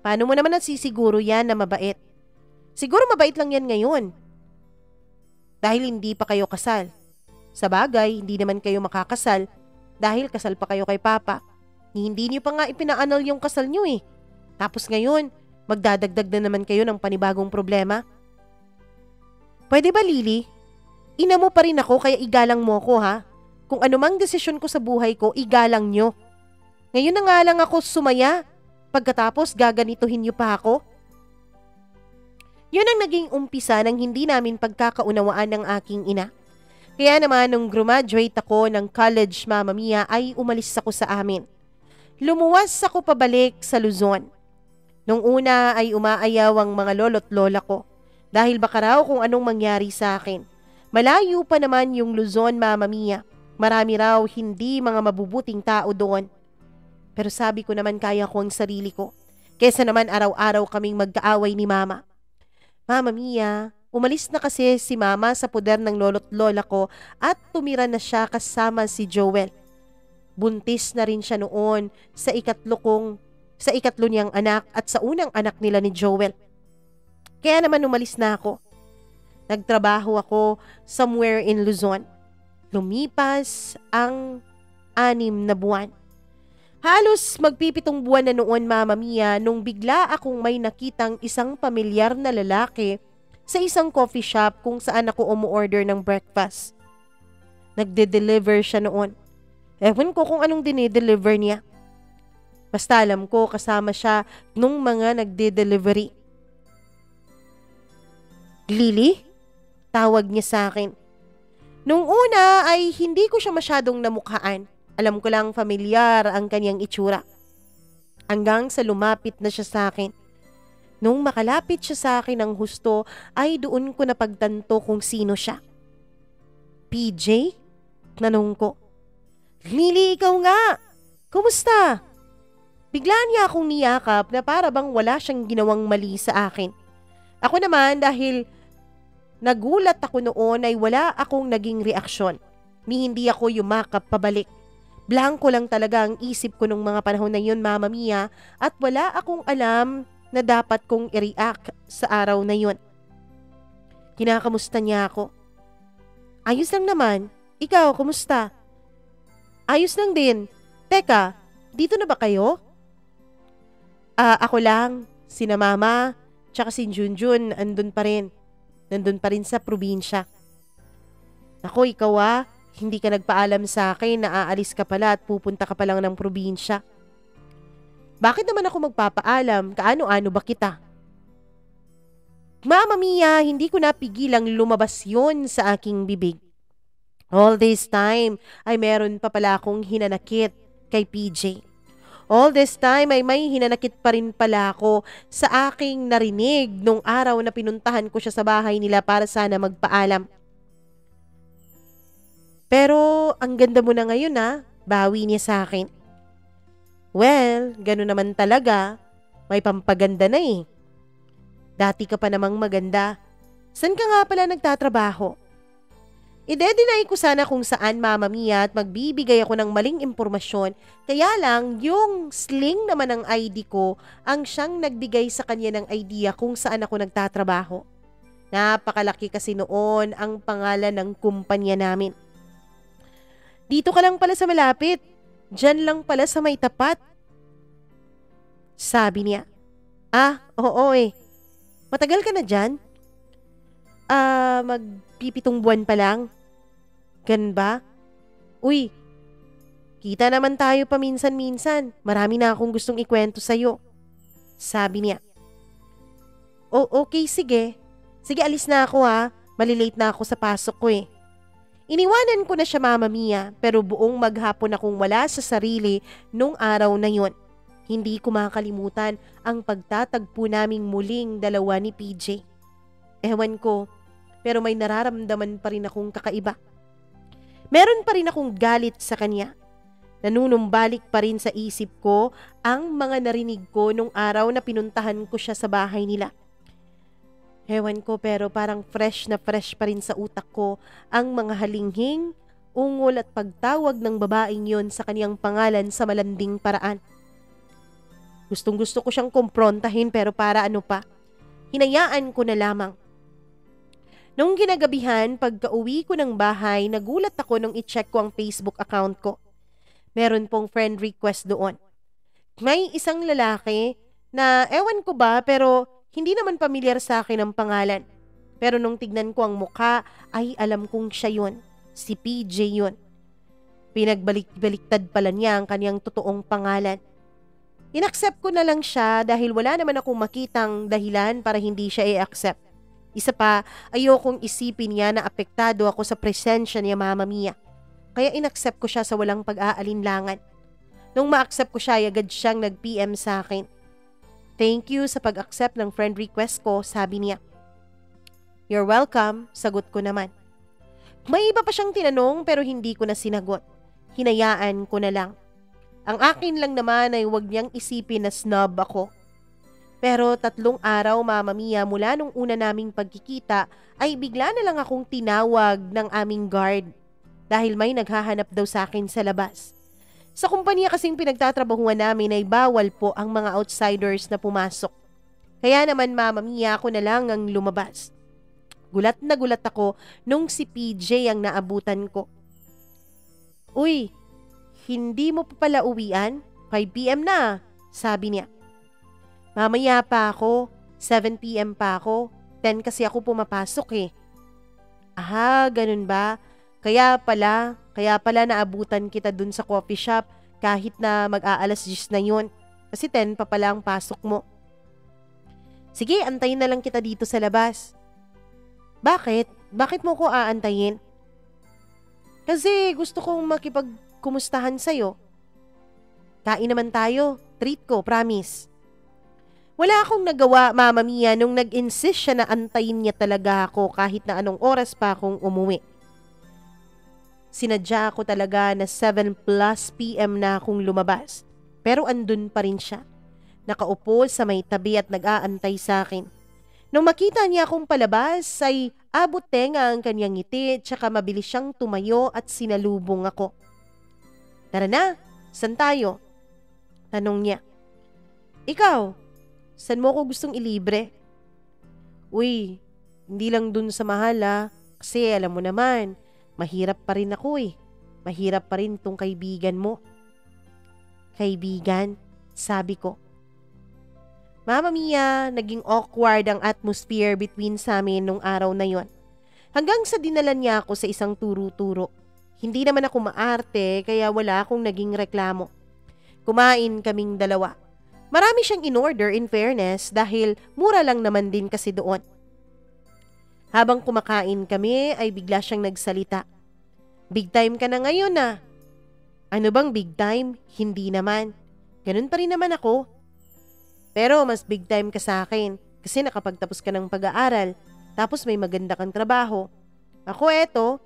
Paano mo naman nasisiguro yan na mabait? Siguro mabait lang yan ngayon. Dahil hindi pa kayo kasal. Sa bagay, hindi naman kayo makakasal dahil kasal pa kayo kay Papa. Hindi niyo pa nga ipinaanal yung kasal niyo eh. Tapos ngayon, magdadagdag na naman kayo ng panibagong problema. Pwede ba, Lily? Ina mo pa rin ako kaya igalang mo ko ha. Kung anumang desisyon ko sa buhay ko, igalang nyo. Ngayon na nga lang ako sumaya. Pagkatapos gaganituhin niyo pa ako. Yun ang naging umpisa ng hindi namin pagkakaunawaan ng aking ina. Kaya naman nung graduate ako ng college, Mama Mia, ay umalis ako sa amin. Lumuwas ako pabalik sa Luzon. Nung una ay umaayaw ang mga lolo't lola ko dahil baka raw kung anong mangyari sa akin. Malayo pa naman yung Luzon, Mama Mia. Marami raw hindi mga mabubuting tao doon. Pero sabi ko naman kaya ko ang sarili ko. Kesa naman araw-araw kaming magkaaway ni Mama. Mama Mia, umalis na kasi si Mama sa poder ng lolo't lola ko at tumira na siya kasama si Joel. Buntis na rin siya noon sa ikatlo niyang anak at sa unang anak nila ni Joel. Kaya naman umalis na ako. Nagtrabaho ako somewhere in Luzon. Lumipas ang 6 na buwan. Halos magpipitong buwan na noon, Mama Mia, nung bigla akong may nakitang isang pamilyar na lalaki sa isang coffee shop kung saan ako umu-order ng breakfast. Nagde-deliver siya noon. Ewan ko kung anong dinideliver niya. Basta alam ko kasama siya nung mga nagde-delivery. Lily? Tawag niya sa akin. Nung una ay hindi ko siya masyadong namukhaan. Alam ko lang familiar ang kanyang itsura. Hanggang sa lumapit na siya sa akin. Nung makalapit siya sa akin ng husto ay doon ko napagtanto kung sino siya. PJ? Tanong ko. Lily, ikaw nga! Kumusta? Bigla niya akong niyakap na para bang wala siyang ginawang mali sa akin. Ako naman dahil nagulat ako noon ay wala akong naging reaksyon. Ni hindi ako yumakap pabalik. Blanko lang talaga ang isip ko nung mga panahon na yun, Mama Mia, at wala akong alam na dapat kong i-react sa araw na yun. Kinakamusta niya ako. Ayos lang naman. Ikaw, kumusta? Ayos lang din. Teka, dito na ba kayo? Ako lang, sina Mama, tsaka si Junjun, andun pa rin. Nandun pa rin sa probinsya. Ako, ikaw hindi ka nagpaalam sa akin na aalis ka pala at pupunta ka pa lang ng probinsya. Bakit naman ako magpapaalam? Kaano-ano ba kita? Mama Mia, hindi ko napigilang lumabas yun sa aking bibig. All this time ay meron pa pala akong hinanakit kay PJ. All this time ay may hinanakit pa rin pala ako sa aking narinig nung araw na pinuntahan ko siya sa bahay nila para sana magpaalam. Pero ang ganda mo na ngayon bawi niya sa akin. Well, gano'n naman talaga. May pampaganda na eh. Dati ka pa namang maganda. San ka nga pala nagtatrabaho? Ide-deny ko sana kung saan, Mama Mia, at magbibigay ako ng maling impormasyon. Kaya lang, yung sling naman ng ID ko ang siyang nagbigay sa kanya ng idea kung saan ako nagtatrabaho. Napakalaki kasi noon ang pangalan ng kumpanya namin. Dito ka lang pala sa malapit. Diyan lang pala sa may tapat. Sabi niya. Oo eh. Matagal ka na dyan? Magpipitong buwan pa lang. Ganun ba? Uy, kita naman tayo paminsan-minsan. Marami na akong gustong ikwento sa'yo. Sabi niya. Okay, sige. Sige, alis na ako Malilate na ako sa pasok ko eh. Iniwanan ko na siya, Mama Mia, pero buong maghapon akong wala sa sarili nung araw na yon. Hindi ko makakalimutan ang pagtatagpo naming muling dalawa ni PJ. Ewan ko, pero may nararamdaman pa rin akong kakaiba. Meron pa rin akong galit sa kanya. Nanunumbalik pa rin sa isip ko ang mga narinig ko nung araw na pinuntahan ko siya sa bahay nila. Ewan ko, pero parang fresh na fresh pa rin sa utak ko ang mga halinghing, ungol at pagtawag ng babaeng yon sa kaniyang pangalan sa malanding paraan. Gustong gusto ko siyang kumprontahin pero para ano pa, hinayaan ko na lamang. Nung kinagabihan, pagka-uwi ko ng bahay, nagulat ako nung i-check ko ang Facebook account ko. Meron pong friend request doon. May isang lalaki na ewan ko ba pero hindi naman pamilyar sa akin ang pangalan. Pero nung tignan ko ang mukha, ay alam kong siya yun. Si PJ yun. Pinagbalik-baliktad pala niya ang kanyang totoong pangalan. Inaccept ko na lang siya dahil wala naman akong makitang dahilan para hindi siya i-accept. Isa pa, ayokong isipin niya na apektado ako sa presensya niya, Mama Mia. Kaya inaccept ko siya sa walang pag-aalinlangan. Nung ma-accept ko siya, agad siyang nag-PM sa akin. Thank you sa pag-accept ng friend request ko, sabi niya. You're welcome, sagot ko naman. May iba pa siyang tinanong pero hindi ko na sinagot. Hinayaan ko na lang. Ang akin lang naman ay huwag niyang isipin na snob ako. Pero 3 araw, Mama Mia, mula nung una naming pagkikita ay bigla na lang akong tinawag ng aming guard dahil may naghahanap daw sa akin sa labas. Sa kumpanya kasing pinagtatrabahuan namin ay bawal po ang mga outsiders na pumasok. Kaya naman, Mama Mia, ako na lang ang lumabas. Gulat na gulat ako nung si PJ ang naabutan ko. Uy, hindi mo pa pala uwian? 5 PM na, sabi niya. Mamaya pa ako, 7 PM pa ako, 10 kasi ako pumapasok eh. Ganun ba? Kaya pala naabutan kita dun sa coffee shop kahit na mag-aalas 10 na yun. Kasi 10 pa pala ang pasok mo. Sige, antayin na lang kita dito sa labas. Bakit? Bakit mo ko aantayin? Kasi gusto kong makipagkumustahan sa'yo. Kain naman tayo. Treat ko, promise. Wala akong nagawa, Mama Mia, nung nag-insist siya na antayin niya talaga ako kahit na anong oras pa akong umuwi. Sinadya ko talaga na 7 plus PM na akong lumabas. Pero andun pa rin siya. Nakaupo sa may tabi at nag-aantay sa akin. Nung makita niya akong palabas ay abot tenga ang kanyang ngiti tsaka mabilis siyang tumayo at sinalubong ako. Tara na, saan tayo? Tanong niya. Ikaw, saan mo ko gustong ilibre? Uy, hindi lang dun sa mahal kasi alam mo naman, mahirap pa rin ako eh. Mahirap pa rin tong kaibigan mo. Kaibigan, sabi ko. Mama Mia, naging awkward ang atmosphere between sa amin nung araw na yon. Hanggang sa dinala niya ako sa isang turo-turo. Hindi naman ako maarte kaya wala akong naging reklamo. Kumain kaming dalawa. Marami siyang in-order in fairness dahil mura lang naman din kasi doon. Habang kumakain kami ay bigla siyang nagsalita. Big time ka na ngayon ah. Ano bang big time? Hindi naman. Ganun pa rin naman ako. Pero mas big time ka sa akin kasi nakapagtapos ka ng pag-aaral tapos may maganda kang trabaho. Ako eto,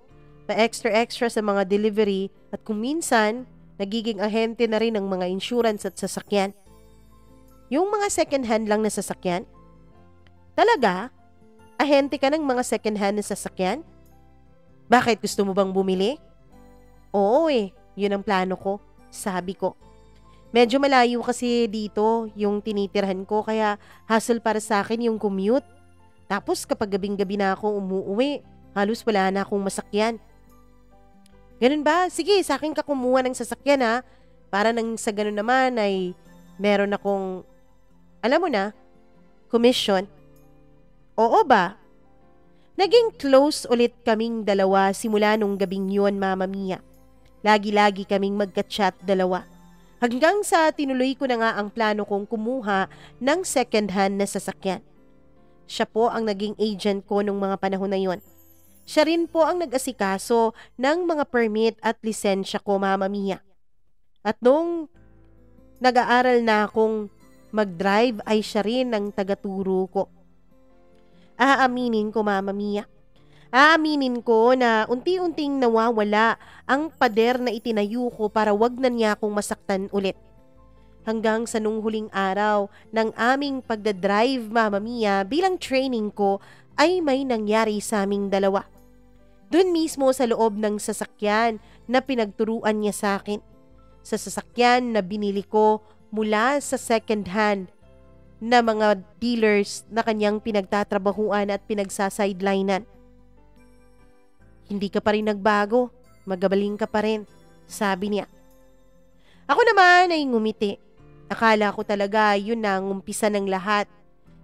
pa-extra sa mga delivery at kung minsan, nagiging ahente na rin ng mga insurance at sasakyan. Yung mga second hand lang na sasakyan? Talaga? Ahente ka ng mga second hand na sasakyan? Bakit gusto mo bang bumili? Oo yun ang plano ko, sabi ko. Medyo malayo kasi dito yung tinitirhan ko kaya hassle para sa akin yung commute. Tapos kapag gabing-gabi na ako umuuwi, halos wala na akong masakyan. Ganun ba? Sige, sa akin ka kumuha ng sasakyan ha. Para nang sa ganun naman ay meron akong, alam mo na, commission. Oo ba? Naging close ulit kaming dalawa simula nung gabing yun, Mama Mia. Lagi-lagi kaming magka-chat dalawa. Hanggang sa tinuloy ko na nga ang plano kong kumuha ng second hand na sasakyan. Siya po ang naging agent ko nung mga panahon na yon. Siya rin po ang nag-asikaso ng mga permit at lisensya ko, Mama Mia. At nung nag-aaral na akong mag-drive ay siya rin ang tagaturo ko. Aaminin ko, Mama Mia. Aaminin ko na unti-unting nawawala ang pader na itinayo ko para wag na niya akong masaktan ulit. Hanggang sa nung huling araw ng aming pagdadrive, Mama Mia, bilang training ko ay may nangyari sa aming dalawa. Doon mismo sa loob ng sasakyan na pinagturuan niya sa akin. Sa sasakyan na binili ko mula sa second hand na mga dealers na kanyang pinagtatrabahuan at pinagsasidelinan. Hindi ka pa rin nagbago, magabaling ka pa rin, sabi niya. Ako naman ay ngumiti. Akala ko talaga yun na ang umpisa ng lahat.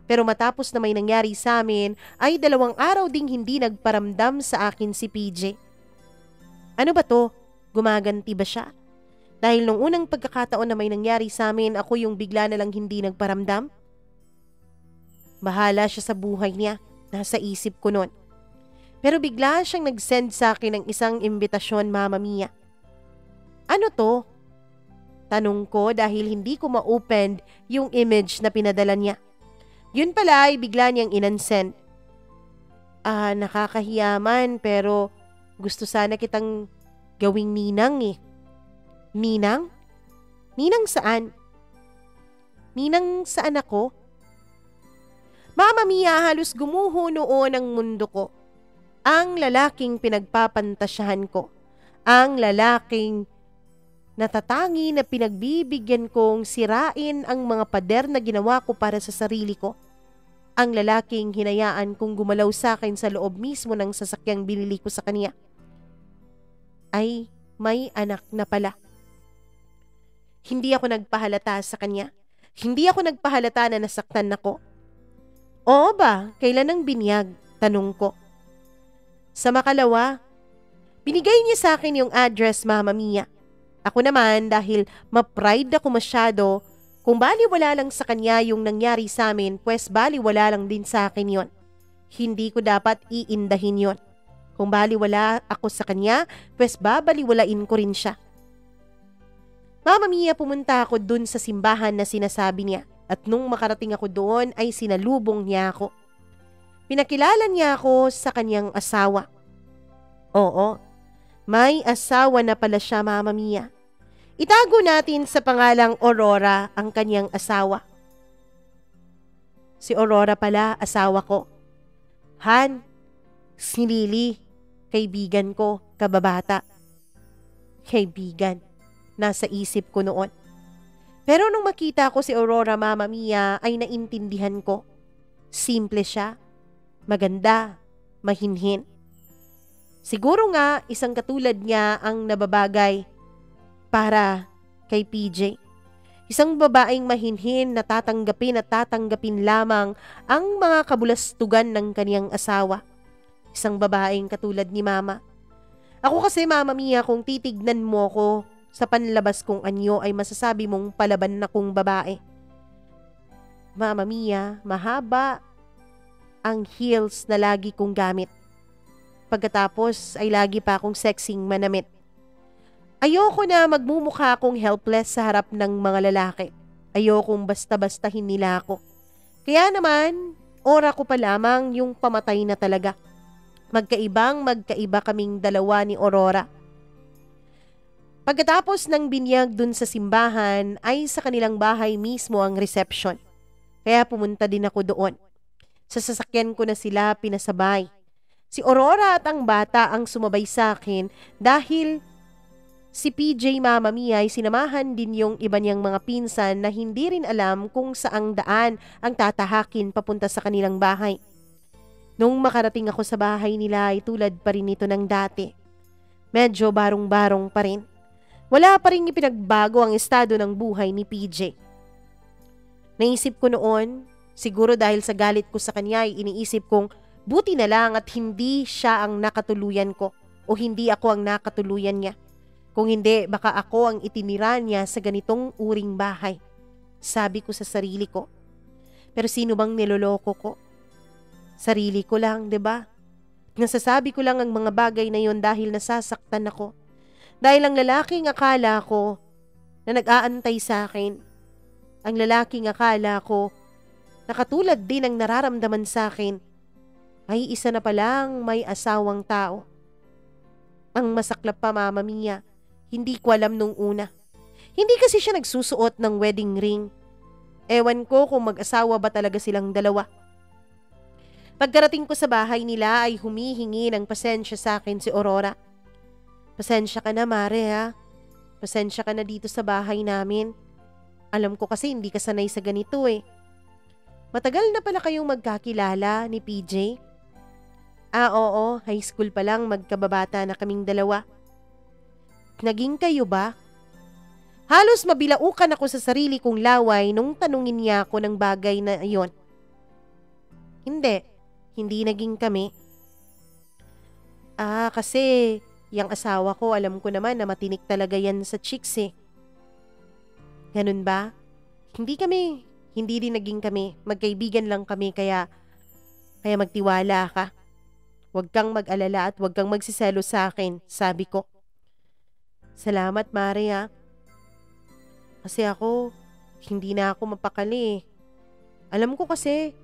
Pero matapos na may nangyari sa amin ay 2 araw ding hindi nagparamdam sa akin si PJ. Ano ba to? Gumaganti ba siya? Dahil nung unang pagkakataon na may nangyari sa amin, ako yung bigla na lang hindi nagparamdam? Bahala siya sa buhay niya. Nasa isip ko nun. Pero bigla siyang nag-send sa akin ng isang imbitasyon, Mama Mia. Ano to? Tanong ko dahil hindi ko ma-open yung image na pinadala niya. Yun pala ay bigla niyang inansend. Nakakahiyaman pero gusto sana kitang gawing ninang eh. Ninang? Ninang saan? Ninang saan ako? Mama Mia, halos gumuho noon ang mundo ko. Ang lalaking pinagpapantasyahan ko. Ang lalaking natatangi na pinagbibigyan kong sirain ang mga pader na ginawa ko para sa sarili ko. Ang lalaking hinayaan kong gumalaw sa akin sa loob mismo ng sasakyang binili ko sa kanya. Ay, may anak na pala. Hindi ako nagpahalata sa kanya. Hindi ako nagpahalata na nasaktan ako. Oo ba? Kailan ang binyag? Tanong ko. Sa makalawa, binigay niya sa akin yung address, Mama Mia. Ako naman dahil ma-pride ako masyado, kung baliwala lang sa kanya yung nangyari sa amin, pues baliwala lang din sa akin yon. Hindi ko dapat iindahin yon. Kung baliwala ako sa kanya, pues babaliwalain ko rin siya. Mama Mia, pumunta ako dun sa simbahan na sinasabi niya at nung makarating ako doon ay sinalubong niya ako. Pinakilala niya ako sa kanyang asawa. Oo, May asawa na pala siya, Mama Mia. Itago natin sa pangalang Aurora ang kanyang asawa. Si Aurora pala, asawa ko. Han, si Lily, kaibigan ko, kababata. Kaibigan, nasa isip ko noon. Pero nung makita ko si Aurora, Mama Mia, ay naintindihan ko. Simple siya, maganda, mahinhin. Siguro nga isang katulad niya ang nababagay para kay PJ. Isang babaeng mahinhin na tatanggapin at tatanggapin lamang ang mga kabulastugan ng kaniyang asawa. Isang babaeng katulad ni Mama. Ako kasi, Mama Mia, kung titignan mo ko sa panlabas kong anyo ay masasabi mong palaban na kong babae. Mama Mia, mahaba ang heels na lagi kong gamit. Pagkatapos ay lagi pa akong sexing manamit. Ayoko na magmumukha akong helpless sa harap ng mga lalaki. Ayokong basta-bastahin nila ako. Kaya naman, ora ko pa lamang yung pamatay na talaga. Magkaiba kaming dalawa ni Aurora. Pagkatapos ng binyag dun sa simbahan ay sa kanilang bahay mismo ang reception. Kaya pumunta din ako doon. Sa sasakyan ko na sila pinasabay. Si Aurora at ang bata ang sumabay sa akin dahil si PJ, Mama Mia, ay sinamahan din yung iba niyang mga pinsan na hindi rin alam kung saang daan ang tatahakin papunta sa kanilang bahay. Nung makarating ako sa bahay nila ay tulad pa rin ito ng dati. Medyo barong-barong pa rin. Wala pa rin ipinagbago ang estado ng buhay ni PJ. Naisip ko noon, siguro dahil sa galit ko sa kanya ay iniisip kong buti na lang at hindi siya ang nakatuluyan ko o hindi ako ang nakatuluyan niya. Kung hindi, baka ako ang itinira niya sa ganitong uring bahay. Sabi ko sa sarili ko. Pero sino bang niloloko ko? Sarili ko lang, 'di ba? Nasasabi ko lang ang mga bagay na yon dahil nasasaktan ako. Dahil ang lalaking akala ko na nag-aantay sa akin, ang lalaking akala ko na katulad din ang nararamdaman sa akin, ay isa na palang may asawang tao. Ang masaklap pa, Mama Mia, hindi ko alam nung una. Hindi kasi siya nagsusuot ng wedding ring. Ewan ko kung mag-asawa ba talaga silang dalawa. Pagkarating ko sa bahay nila ay humihingi ng pasensya sa akin si Aurora. Pasensya ka na, Mare, ha? Pasensya ka na dito sa bahay namin. Alam ko kasi hindi ka sanay sa ganito eh. Matagal na pala kayong magkakilala ni PJ? Oo, high school pa lang magkababata na kaming dalawa. Naging kayo ba? Halos mabilaukan ako sa sarili kong laway nung tanungin niya ako ng bagay na iyon. Hindi naging kami. Kasi yung asawa ko, alam ko naman na matinik talaga yan sa chicks eh. Ganun ba? Hindi din naging kami. Magkaibigan lang kami kaya magtiwala ka. Huwag kang mag-alala at huwag kang magsiselo sa akin, sabi ko. Salamat, Maria. Kasi ako, hindi na ako mapakali. Alam ko kasi,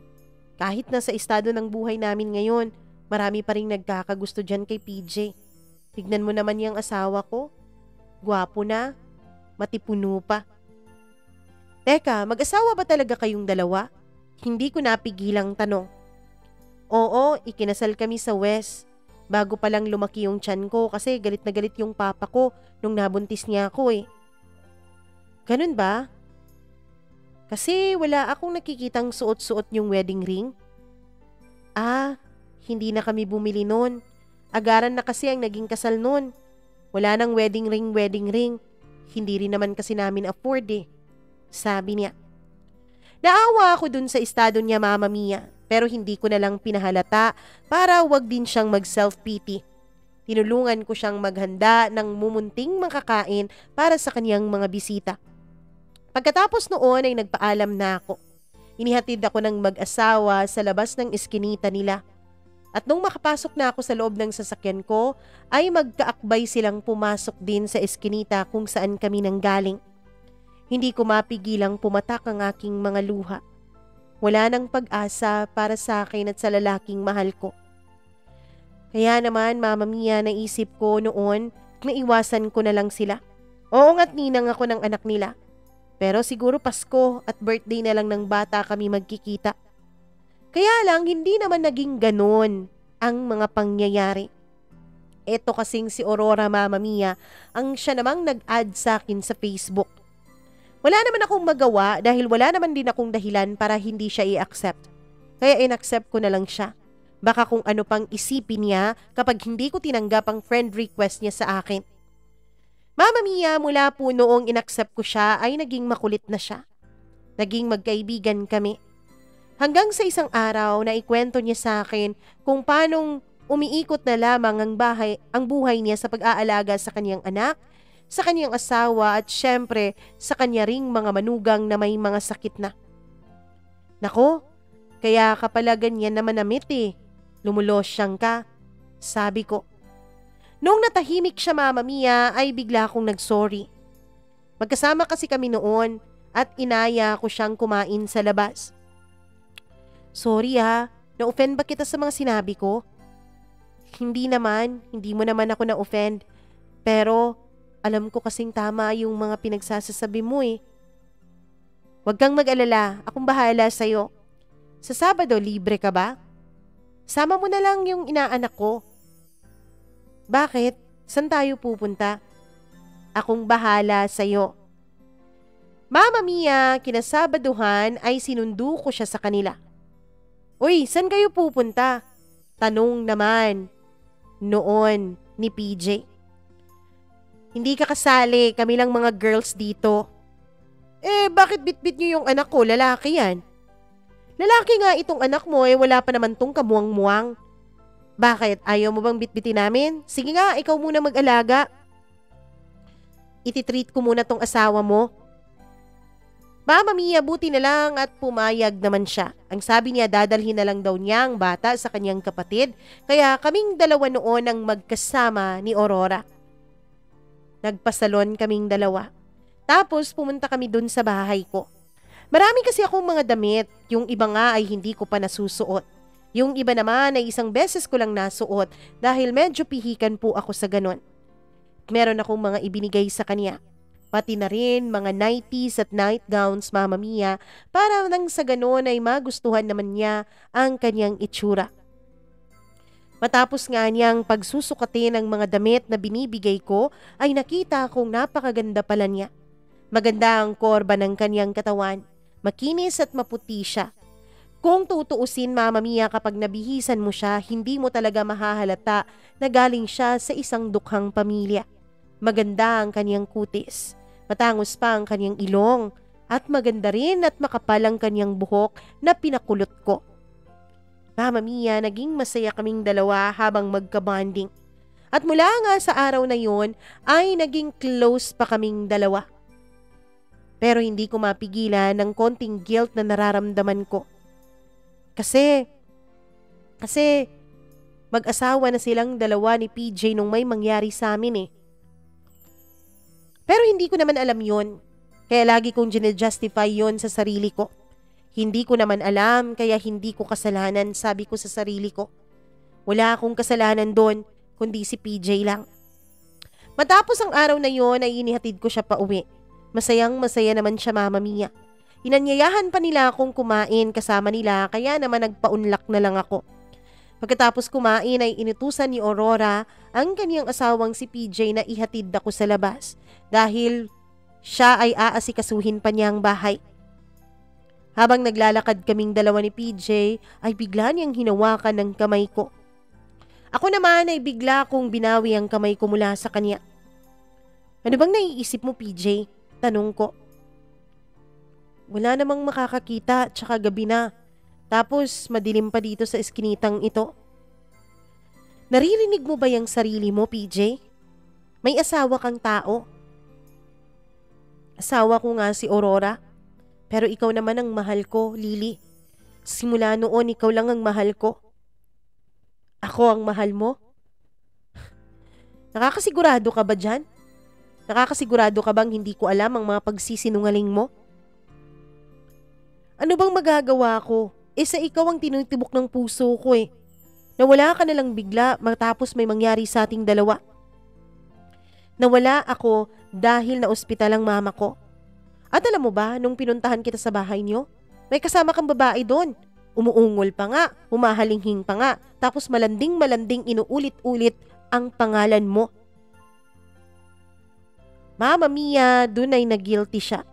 kahit nasa estado ng buhay namin ngayon, marami pa rin nagkakagusto dyan kay PJ. Tignan mo naman yung asawa ko. Gwapo na, matipuno pa. Teka, mag-asawa ba talaga kayong dalawa? Hindi ko napigilang tanong. Oo, ikinasal kami sa West. Bago pa lang lumaki yung tiyan ko kasi galit na galit yung papa ko nung nabuntis niya ako eh. Ganun ba? Kasi wala akong nakikitang suot-suot yung wedding ring. Hindi na kami bumili nun. Agaran na kasi ang naging kasal nun. Wala nang wedding ring. Hindi rin naman kasi namin afford eh. Sabi niya. Naawa ako dun sa estado niya, Mama Mia. Pero hindi ko na lang pinahalata para wag din siyang mag-self-pity. Tinulungan ko siyang maghanda ng mumunting makakain para sa kaniyang mga bisita. Pagkatapos noon ay nagpaalam na ako. Inihatid ako ng mag-asawa sa labas ng eskinita nila. At nung makapasok na ako sa loob ng sasakyan ko, ay magkaakbay silang pumasok din sa eskinita kung saan kami nanggaling. Hindi ko mapigilang pumatak ang aking mga luha. Wala nang pag-asa para sa akin at sa lalaking mahal ko. Kaya naman, Mama Mia, naisip ko noon na iwasan ko na lang sila. Oo nga't ninang ako ng anak nila. Pero siguro Pasko at birthday na lang ng bata kami magkikita. Kaya lang hindi naman naging ganon ang mga pangyayari. Eto kasing si Aurora, Mama Mia, ang siya namang nag-add sa akin sa Facebook. Wala naman akong magawa dahil wala naman din akong dahilan para hindi siya i-accept. Kaya in-accept ko na lang siya. Baka kung ano pang isipin niya kapag hindi ko tinanggap ang friend request niya sa akin. Mama Mia, mula po noong in-accept ko siya ay naging makulit na siya. Naging magkaibigan kami. Hanggang sa isang araw na ikwento niya sa akin kung paanong umiikot na lamang ang buhay niya sa pag-aalaga sa kanyang anak, sa kanyang asawa at syempre sa kanya ring mga manugang na may mga sakit na. Nako, kaya kapala ganyan na manamit eh. Lumulosyang ka, sabi ko. Noong natahimik siya, Mama Mia, ay bigla akong nagsorry. Magkasama kasi kami noon at inaya ko siyang kumain sa labas. Sorry na-offend ba kita sa mga sinabi ko? Hindi naman, hindi mo naman ako na-offend. Pero alam ko kasing tama yung mga pinagsasasabi mo eh. Huwag kang mag-alala, akong bahala sa'yo. Sa Sabado, libre ka ba? Sama mo na lang yung inaanak ko. Bakit? Saan tayo pupunta? Akong bahala sa'yo. Mama Mia, kinasabaduhan ay sinundo ko siya sa kanila. Uy, saan kayo pupunta? Tanong naman noon ni PJ. Hindi ka kasali, kami lang mga girls dito. Bakit bitbit niyo yung anak ko? Lalaki yan. Lalaki nga itong anak mo wala pa naman tong kamuwang-muwang. Bakit? Ayaw mo bang bitbitin namin? Sige nga, ikaw muna mag-alaga. Ititreat ko muna tong asawa mo. Mama Mia, buti na lang at pumayag naman siya. Ang sabi niya, dadalhin na lang daw niya ang bata sa kanyang kapatid, kaya kaming dalawa noon ang magkasama ni Aurora. Nagpasalon kaming dalawa. Tapos pumunta kami dun sa bahay ko. Marami kasi akong mga damit, yung iba nga ay hindi ko pa nasusuot. Yung iba naman ay isang beses ko lang nasuot dahil medyo pihikan po ako sa ganon. Meron akong mga ibinigay sa kanya. Pati na rin mga nighties at nightgowns, Mama Mia, para nang sa ganon ay magustuhan naman niya ang kanyang itsura. Matapos nga niyang pagsusukatin ang mga damit na binibigay ko ay nakita kong napakaganda pala niya. Maganda ang korba ng kanyang katawan. Makinis at maputi siya. Kung tutuusin, Mama Mia, kapag nabihisan mo siya, hindi mo talaga mahahalata na galing siya sa isang dukhang pamilya. Maganda ang kanyang kutis. Matangos pa ang kanyang ilong. At maganda rin at makapal ang kanyang buhok na pinakulot ko. Mama Mia, naging masaya kaming dalawa habang magka-bonding. At mula nga sa araw na yon ay naging close pa kaming dalawa. Pero hindi ko mapigilan ng konting guilt na nararamdaman ko. Kasi mag-asawa na silang dalawa ni PJ nung may mangyari sa amin eh. Pero hindi ko naman alam yon. Kaya lagi kong ginajustify yon sa sarili ko. Hindi ko naman alam kaya hindi ko kasalanan, sabi ko sa sarili ko. Wala akong kasalanan doon kundi si PJ lang. Matapos ang araw na yon ay inihatid ko siya pa uwi. Masayang-masaya naman siya, Mama Mia. Inanyayahan pa nila akong kumain kasama nila kaya naman nagpaunlak na lang ako. Pagkatapos kumain ay inutusan ni Aurora ang kanyang asawang si PJ na ihatid ako sa labas dahil siya ay aasikasuhin pa niya ang bahay. Habang naglalakad kaming dalawa ni PJ ay bigla niyang hinawakan ng kamay ko. Ako naman ay bigla kong binawi ang kamay ko mula sa kanya. Ano bang naiisip mo, PJ? Tanong ko. Wala namang makakakita, tsaka gabi na. Tapos madilim pa dito sa eskinitang ito. Naririnig mo ba yung sarili mo, PJ? May asawa kang tao. Asawa ko nga si Aurora. Pero ikaw naman ang mahal ko, Lily. Simula noon, ikaw lang ang mahal ko. Ako ang mahal mo? Nakakasigurado ka ba dyan? Nakakasigurado ka bang hindi ko alam ang mga pagsisinungaling mo? Ano bang magagawa ko? Sa ikaw ang tinutubok ng puso ko eh. Nawala ka na lang bigla matapos may mangyari sa ating dalawa. Nawala ako dahil na ospital ang mama ko. At alam mo ba, nung pinuntahan kita sa bahay niyo, may kasama kang babae doon. Umuungol pa nga, humahalinghing pa nga, tapos malanding-malanding inuulit-ulit ang pangalan mo. Mama Mia, dun ay nag-guilty siya.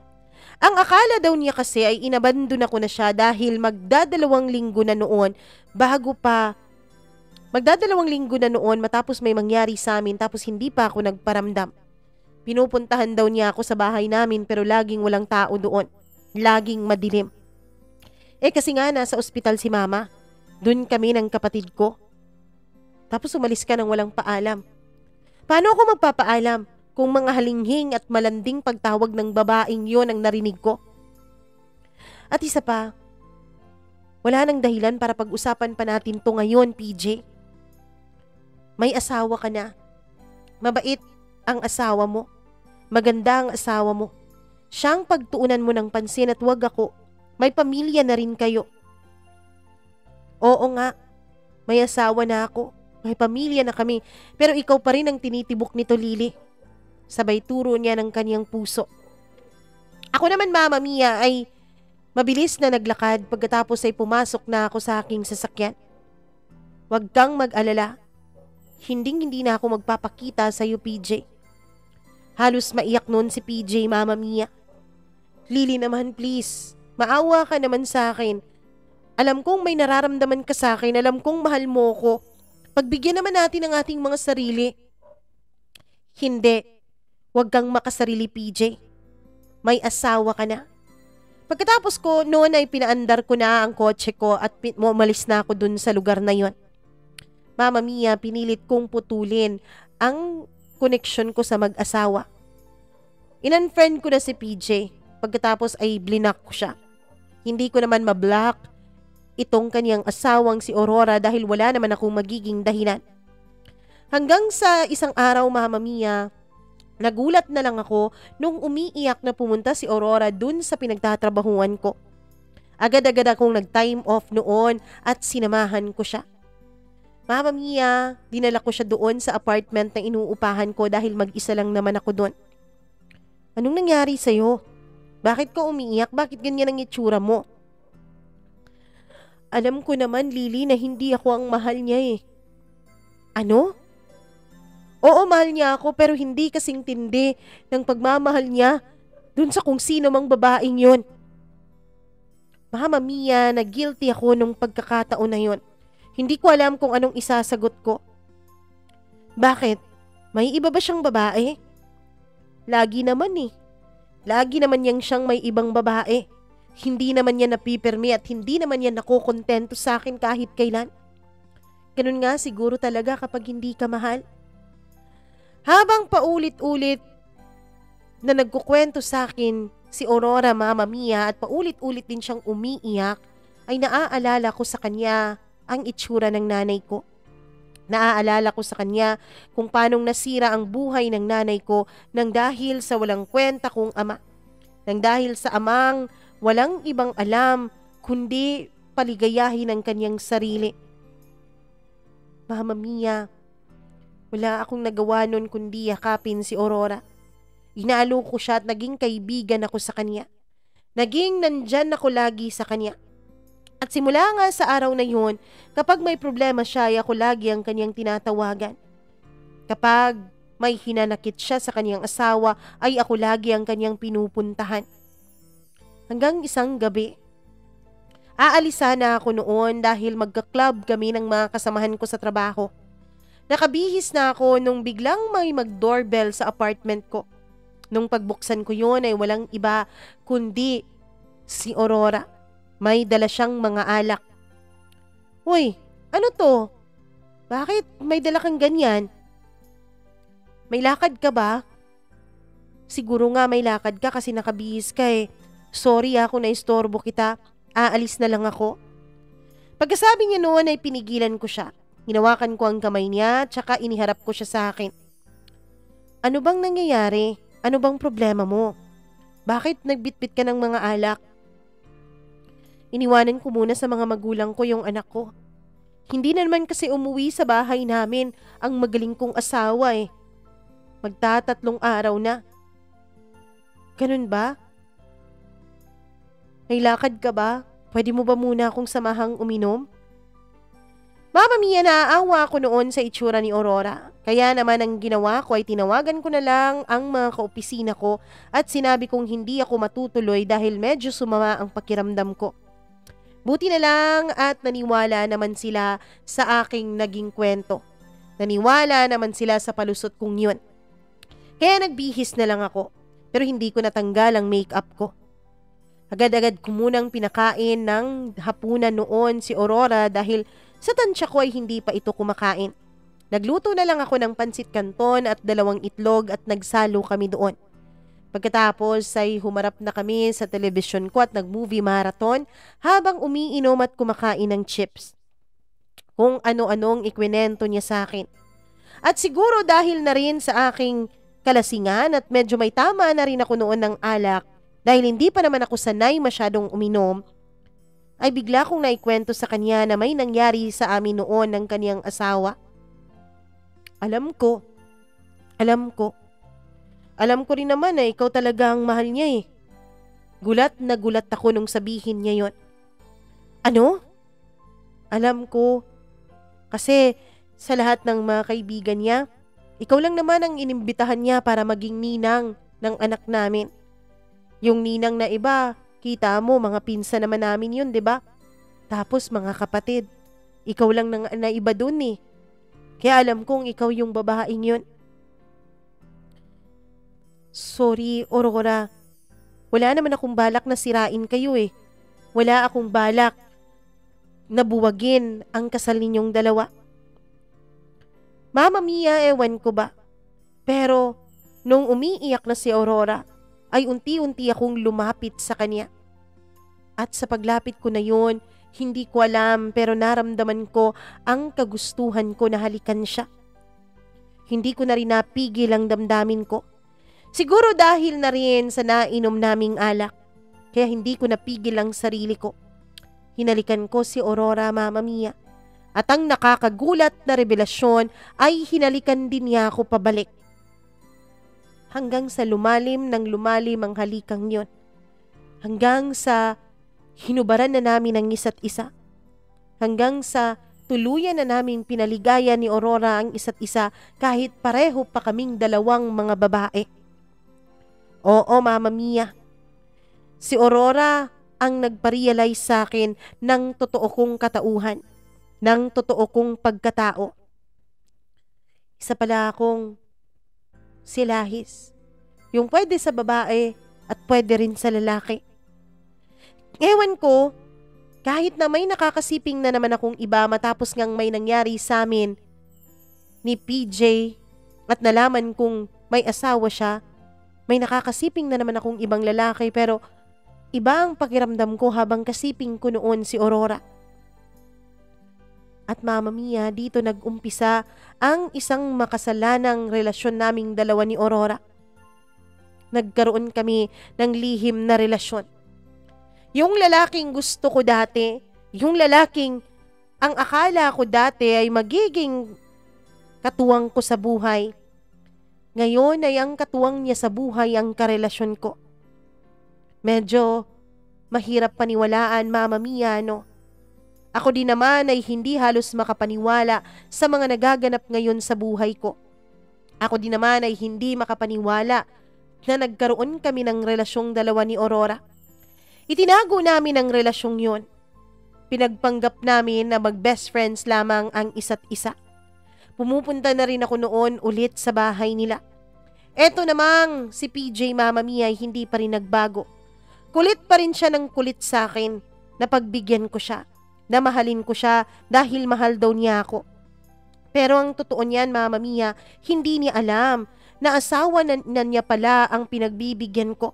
Ang akala daw niya kasi ay inabandon ako na siya dahil magdadalawang linggo na noon matapos may mangyari sa amin tapos hindi pa ako nagparamdam. Pinupuntahan daw niya ako sa bahay namin pero laging walang tao doon. Laging madilim. Kasi nga nasa ospital si mama. Doon kami ng kapatid ko. Tapos umalis ka nang walang paalam. Paano ako magpapaalam kung mga halinghing at malanding pagtawag ng babaeng yon ang narinig ko? At isa pa, wala nang dahilan para pag-usapan pa natin to ngayon, PJ. May asawa ka na. Mabait ang asawa mo. Maganda ang asawa mo. Siyang pagtuunan mo ng pansin at wag ako. May pamilya na rin kayo. Oo nga, may asawa na ako. May pamilya na kami. Pero ikaw pa rin ang tinitibok nito, Lily. Sabay turo niya ng kanyang puso. Ako naman, Mama Mia, ay mabilis na naglakad pagkatapos ay pumasok na ako sa aking sasakyan. Huwag kang mag-alala. Hindi na ako magpapakita sa iyo, PJ. Halos maiyak noon si PJ, Mama Mia. Lily naman, please. Maawa ka naman sa akin. Alam kong may nararamdaman ka sa akin. Alam kong mahal mo ko. Pagbigyan naman natin ang ating mga sarili. Hindi. Huwag kang makasarili, PJ. May asawa ka na. Pagkatapos ko, noon ay pinaandar ko na ang kotse ko at umalis na ako dun sa lugar na yon. Mama Mia, pinilit kong putulin ang connection ko sa mag-asawa. In-unfriend ko na si PJ. Pagkatapos ay blinak ko siya. Hindi ko naman mablock itong kanyang asawang si Aurora dahil wala naman akong magiging dahilan. Hanggang sa isang araw, Mama Mia, nagulat na lang ako nung umiiyak na pumunta si Aurora dun sa pinagtatrabahuan ko. Agad-agad akong nag-time off noon at sinamahan ko siya. Mama Mia, dinala ko siya doon sa apartment na inuupahan ko dahil mag-isa lang naman ako doon. Anong nangyari sa'yo? Bakit ka umiiyak? Bakit ganyan ang itsura mo? Alam ko naman, Lily, na hindi ako ang mahal niya eh. Ano? Oo, mahal niya ako pero hindi kasing tindi ng pagmamahal niya dun sa kung sino mang babaeng yon. Mama Mia, na-guilty ako nung pagkakataon na yon. Hindi ko alam kung anong isasagot ko. Bakit? May iba ba siyang babae? Lagi naman eh. Lagi naman niyang siyang may ibang babae. Hindi naman niya napipirmi at hindi naman niya nakokontento sa akin kahit kailan. Ganun nga siguro talaga kapag hindi ka mahal. Habang paulit-ulit na nagkukwento sa akin si Aurora, Mama Mia, at paulit-ulit din siyang umiiyak, ay naaalala ko sa kanya ang itsura ng nanay ko. Naaalala ko sa kanya kung paanong nasira ang buhay ng nanay ko nang dahil sa walang kwenta kong ama. Nang dahil sa amang walang ibang alam kundi paligayahin ang kanyang sarili. Mama Mia, wala akong nagawa nun kundi yakapin si Aurora. Inaalok ko siya at naging kaibigan ako sa kanya. Naging nandyan ako lagi sa kanya. At simula nga sa araw na yun, kapag may problema siya, ay ako lagi ang kanyang tinatawagan. Kapag may hinanakit siya sa kanyang asawa, ay ako lagi ang kanyang pinupuntahan. Hanggang isang gabi, aalisa na ako noon dahil magka-club kami ng mga kasamahan ko sa trabaho. Nakabihis na ako nung biglang may mag-doorbell sa apartment ko. Nung pagbuksan ko yun ay walang iba kundi si Aurora. May dala siyang mga alak. Uy, ano to? Bakit may dala kang ganyan? May lakad ka ba? Siguro nga may lakad ka kasi nakabihis ka eh. Sorry kung naistorbo kita. Aalis na lang ako. Pagkasabi niya noon ay pinigilan ko siya. Hinawakan ko ang kamay niya at saka iniharap ko siya sa akin. Ano bang nangyayari? Ano bang problema mo? Bakit nagbitbit ka ng mga alak? Iniwanan ko muna sa mga magulang ko yung anak ko. Hindi na naman kasi umuwi sa bahay namin ang magaling kong asawa eh. Magtatatlong araw na. Ganun ba? May lakad ka ba? Pwede mo ba muna akong samahang uminom? Mama Mia, naaawa ako noon sa itsura ni Aurora. Kaya naman ang ginawa ko ay tinawagan ko na lang ang mga kaopisina ko at sinabi kong hindi ako matutuloy dahil medyo sumama ang pakiramdam ko. Buti na lang at naniwala naman sila sa aking naging kwento. Naniwala naman sila sa palusot kong yun. Kaya nagbihis na lang ako, pero hindi ko natanggal ang makeup ko. Agad-agad ko munang pinakain ng hapunan noon si Aurora dahil sa tansya ko ay hindi pa ito kumakain. Nagluto na lang ako ng pansit canton at 2 itlog at nagsalo kami doon. Pagkatapos ay humarap na kami sa telebisyon ko at nag-movie marathon habang umiinom at kumakain ng chips. Kung ano-anong ikwinento niya sa akin. At siguro dahil na rin sa aking kalasingan at medyo may tama na rin ako noon ng alak dahil hindi pa naman ako sanay masyadong uminom, ay bigla kong naikwento sa kanya na may nangyari sa amin noon ng kaniyang asawa. Alam ko rin naman na ikaw talaga ang mahal niya eh. Gulat na gulat ako nung sabihin niya yon. Ano? Alam ko. Kasi sa lahat ng mga kaibigan niya, ikaw lang naman ang inimbitahan niya para maging ninang ng anak namin. Yung ninang na iba, kita mo, mga pinsan naman namin yun, 'di ba? Tapos mga kapatid. Ikaw lang na iba dun eh. Kaya alam kong ikaw yung babaeng yun. Sorry, Aurora. Wala naman akong balak na sirain kayo eh. Wala akong balak na buwagin ang kasal ninyong dalawa. Mama Mia, ewan ko ba. Pero nung umiiyak na si Aurora, ay unti-unti akong lumapit sa kanya. At sa paglapit ko na yon, hindi ko alam pero naramdaman ko ang kagustuhan ko na halikan siya. Hindi ko na rin napigil ang damdamin ko. Siguro dahil na rin sa nainom naming alak, kaya hindi ko napigil ang sarili ko. Hinalikan ko si Aurora, Mama Mia. At ang nakakagulat na revelasyon ay hinalikan din niya ako pabalik. Hanggang sa lumalim ang halikang yon. Hanggang sa hinubaran na namin ang isa't isa. Hanggang sa tuluyan na naming pinaligaya ni Aurora ang isa't isa kahit pareho pa kaming dalawang mga babae. Oo, Mama Mia. Si Aurora ang nagpa-realize sa akin ng totoo kong katauhan, ng totoo kong pagkatao. Isa pala akong silahis. Yung pwede sa babae at pwede rin sa lalaki. Ewan ko, kahit na may nakakasiping na naman akong iba matapos ngang may nangyari sa amin ni PJ at nalaman kong may asawa siya, may nakakasiping na naman akong ibang lalaki pero iba ang pakiramdam ko habang kasiping ko noon si Aurora. At Mama Mia, dito nag-umpisa ang isang makasalanang relasyon naming dalawa ni Aurora. Nagkaroon kami ng lihim na relasyon. Yung lalaking gusto ko dati, yung lalaking ang akala ko dati ay magiging katuwang ko sa buhay. Ngayon ay ang katuwang niya sa buhay ang karelasyon ko. Medyo mahirap paniwalaan, Mama Mia, no? Ako din naman ay hindi halos makapaniwala sa mga nagaganap ngayon sa buhay ko. Ako din naman ay hindi makapaniwala na nagkaroon kami ng relasyong dalawa ni Aurora. Itinago namin ang relasyong yon. Pinagpanggap namin na mag-best friends lamang ang isa't isa. Pumupunta na rin ako noon ulit sa bahay nila. Eto namang si PJ, Mama Mia, ay hindi pa rin nagbago. Kulit pa rin siya ng kulit sa akin na pagbigyan ko siya. Na mahalin ko siya dahil mahal daw niya ako. Pero ang totoo niyan, Mama Mia, hindi niya alam na asawa na niya pala ang pinagbibigyan ko.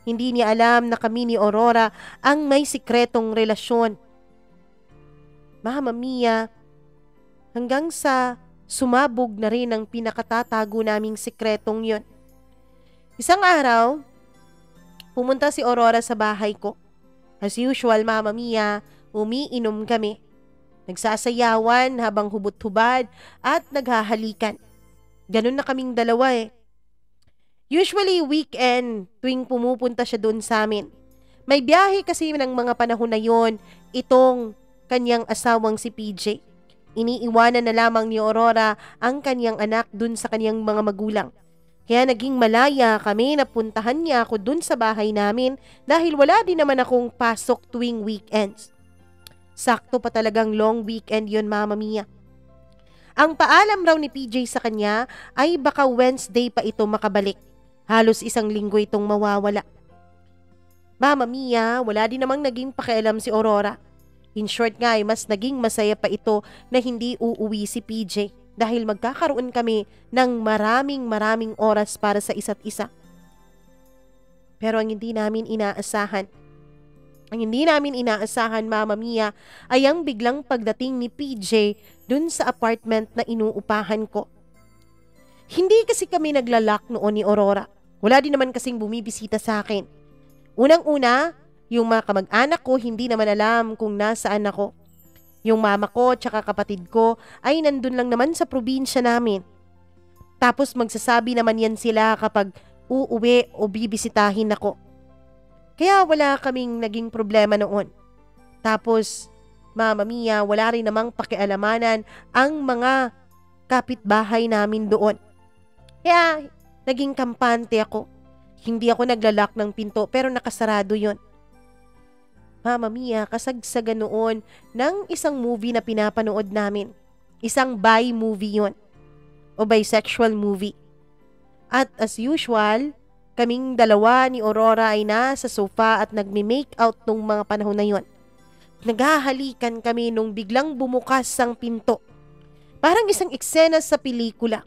Hindi niya alam na kami ni Aurora ang may sikretong relasyon. Mama Mia, hanggang sa sumabog na rin ang pinakatatago naming sikretong yon. Isang araw, pumunta si Aurora sa bahay ko. As usual, Mama Mia, umiinom kami. Nagsasayawan habang hubot-hubad at naghahalikan. Ganun na kaming dalawa eh. Usually weekend tuwing pumupunta siya doon sa amin. May biyahe kasi ng mga panahon na yon itong kanyang asawang si PJ. Iniiwanan na lamang ni Aurora ang kanyang anak dun sa kanyang mga magulang. Kaya naging malaya kami na puntahan niya ako dun sa bahay namin dahil wala din naman akong pasok tuwing weekends. Sakto pa talagang long weekend yon, Mama Mia. Ang paalam raw ni PJ sa kanya ay baka Wednesday pa ito makabalik. Halos isang linggo itong mawawala. Mama Mia, wala din namang naging pakialam si Aurora. In short nga ay mas naging masaya pa ito na hindi uuwi si PJ dahil magkakaroon kami ng maraming oras para sa isa't isa. Pero ang hindi namin inaasahan, Mama Mia, ay ang biglang pagdating ni PJ dun sa apartment na inuupahan ko. Hindi kasi kami naglalak noon ni Aurora. Wala din naman kasing bumibisita sa akin. Unang-una, yung mga kamag-anak ko hindi naman alam kung nasaan ako. Yung mama ko tsaka kapatid ko ay nandun lang naman sa probinsya namin. Tapos magsasabi naman yan sila kapag uuwi o bibisitahin ako. Kaya wala kaming naging problema noon. Tapos, Mama Mia, wala rin namang pakialamanan ang mga kapitbahay namin doon. Kaya naging kampante ako. Hindi ako naglalak ng pinto pero nakasarado yon. Mama Mia, kasagsagan noon ng isang movie na pinapanood namin. Isang bi movie yon o bisexual movie. At as usual, kaming dalawa ni Aurora ay nasa sofa at nagme-make out nung mga panahon na yon. Naghahalikan kami nung biglang bumukas ang pinto. Parang isang eksena sa pelikula.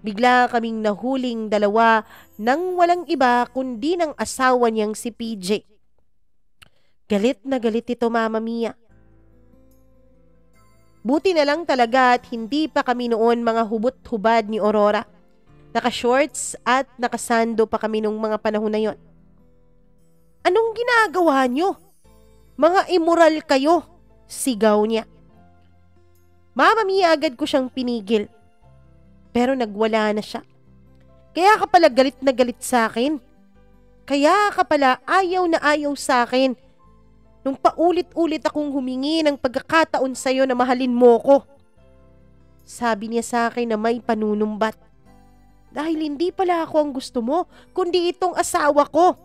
Bigla kaming nahuling dalawa nang walang iba kundi ng asawa niyang si PJ. Galit na galit ito, Mama Mia. Buti na lang talaga at hindi pa kami noon mga hubot-hubad ni Aurora. Naka-shorts at nakasando pa kami nung mga panahon na yon. Anong ginagawa niyo? Mga immoral kayo, sigaw niya. Mama Mia, agad ko siyang pinigil. Pero nagwala na siya. Kaya ka pala galit na galit sa akin. Kaya ka pala ayaw na ayaw sa akin. Nung paulit-ulit akong humingi ng pagkakataon sa'yo na mahalin mo ko. Sabi niya sa akin na may panunumbat. Dahil hindi pala ako ang gusto mo, kundi itong asawa ko.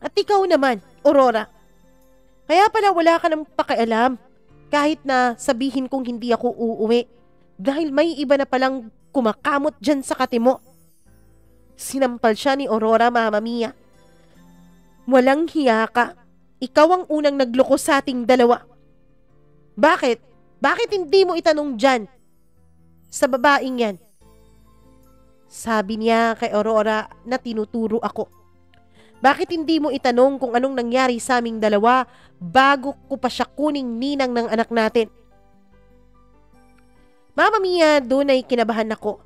At ikaw naman, Aurora. Kaya pala wala ka ng pakialam kahit na sabihin kong hindi ako uuwi. Dahil may iba na palang kumakamot dyan sa kati mo. Sinampal siya ni Aurora, Mama Mia. Walang hiya ka. Ikaw ang unang nagloko sa ating dalawa. Bakit? Bakit hindi mo itanong dyan? Sa babaeng yan. Sabi niya kay Aurora na tinuturo ako. Bakit hindi mo itanong kung anong nangyari sa aming dalawa bago ko pa siya kuning ninang ng anak natin? Mama Mia, doon ay kinabahan ako.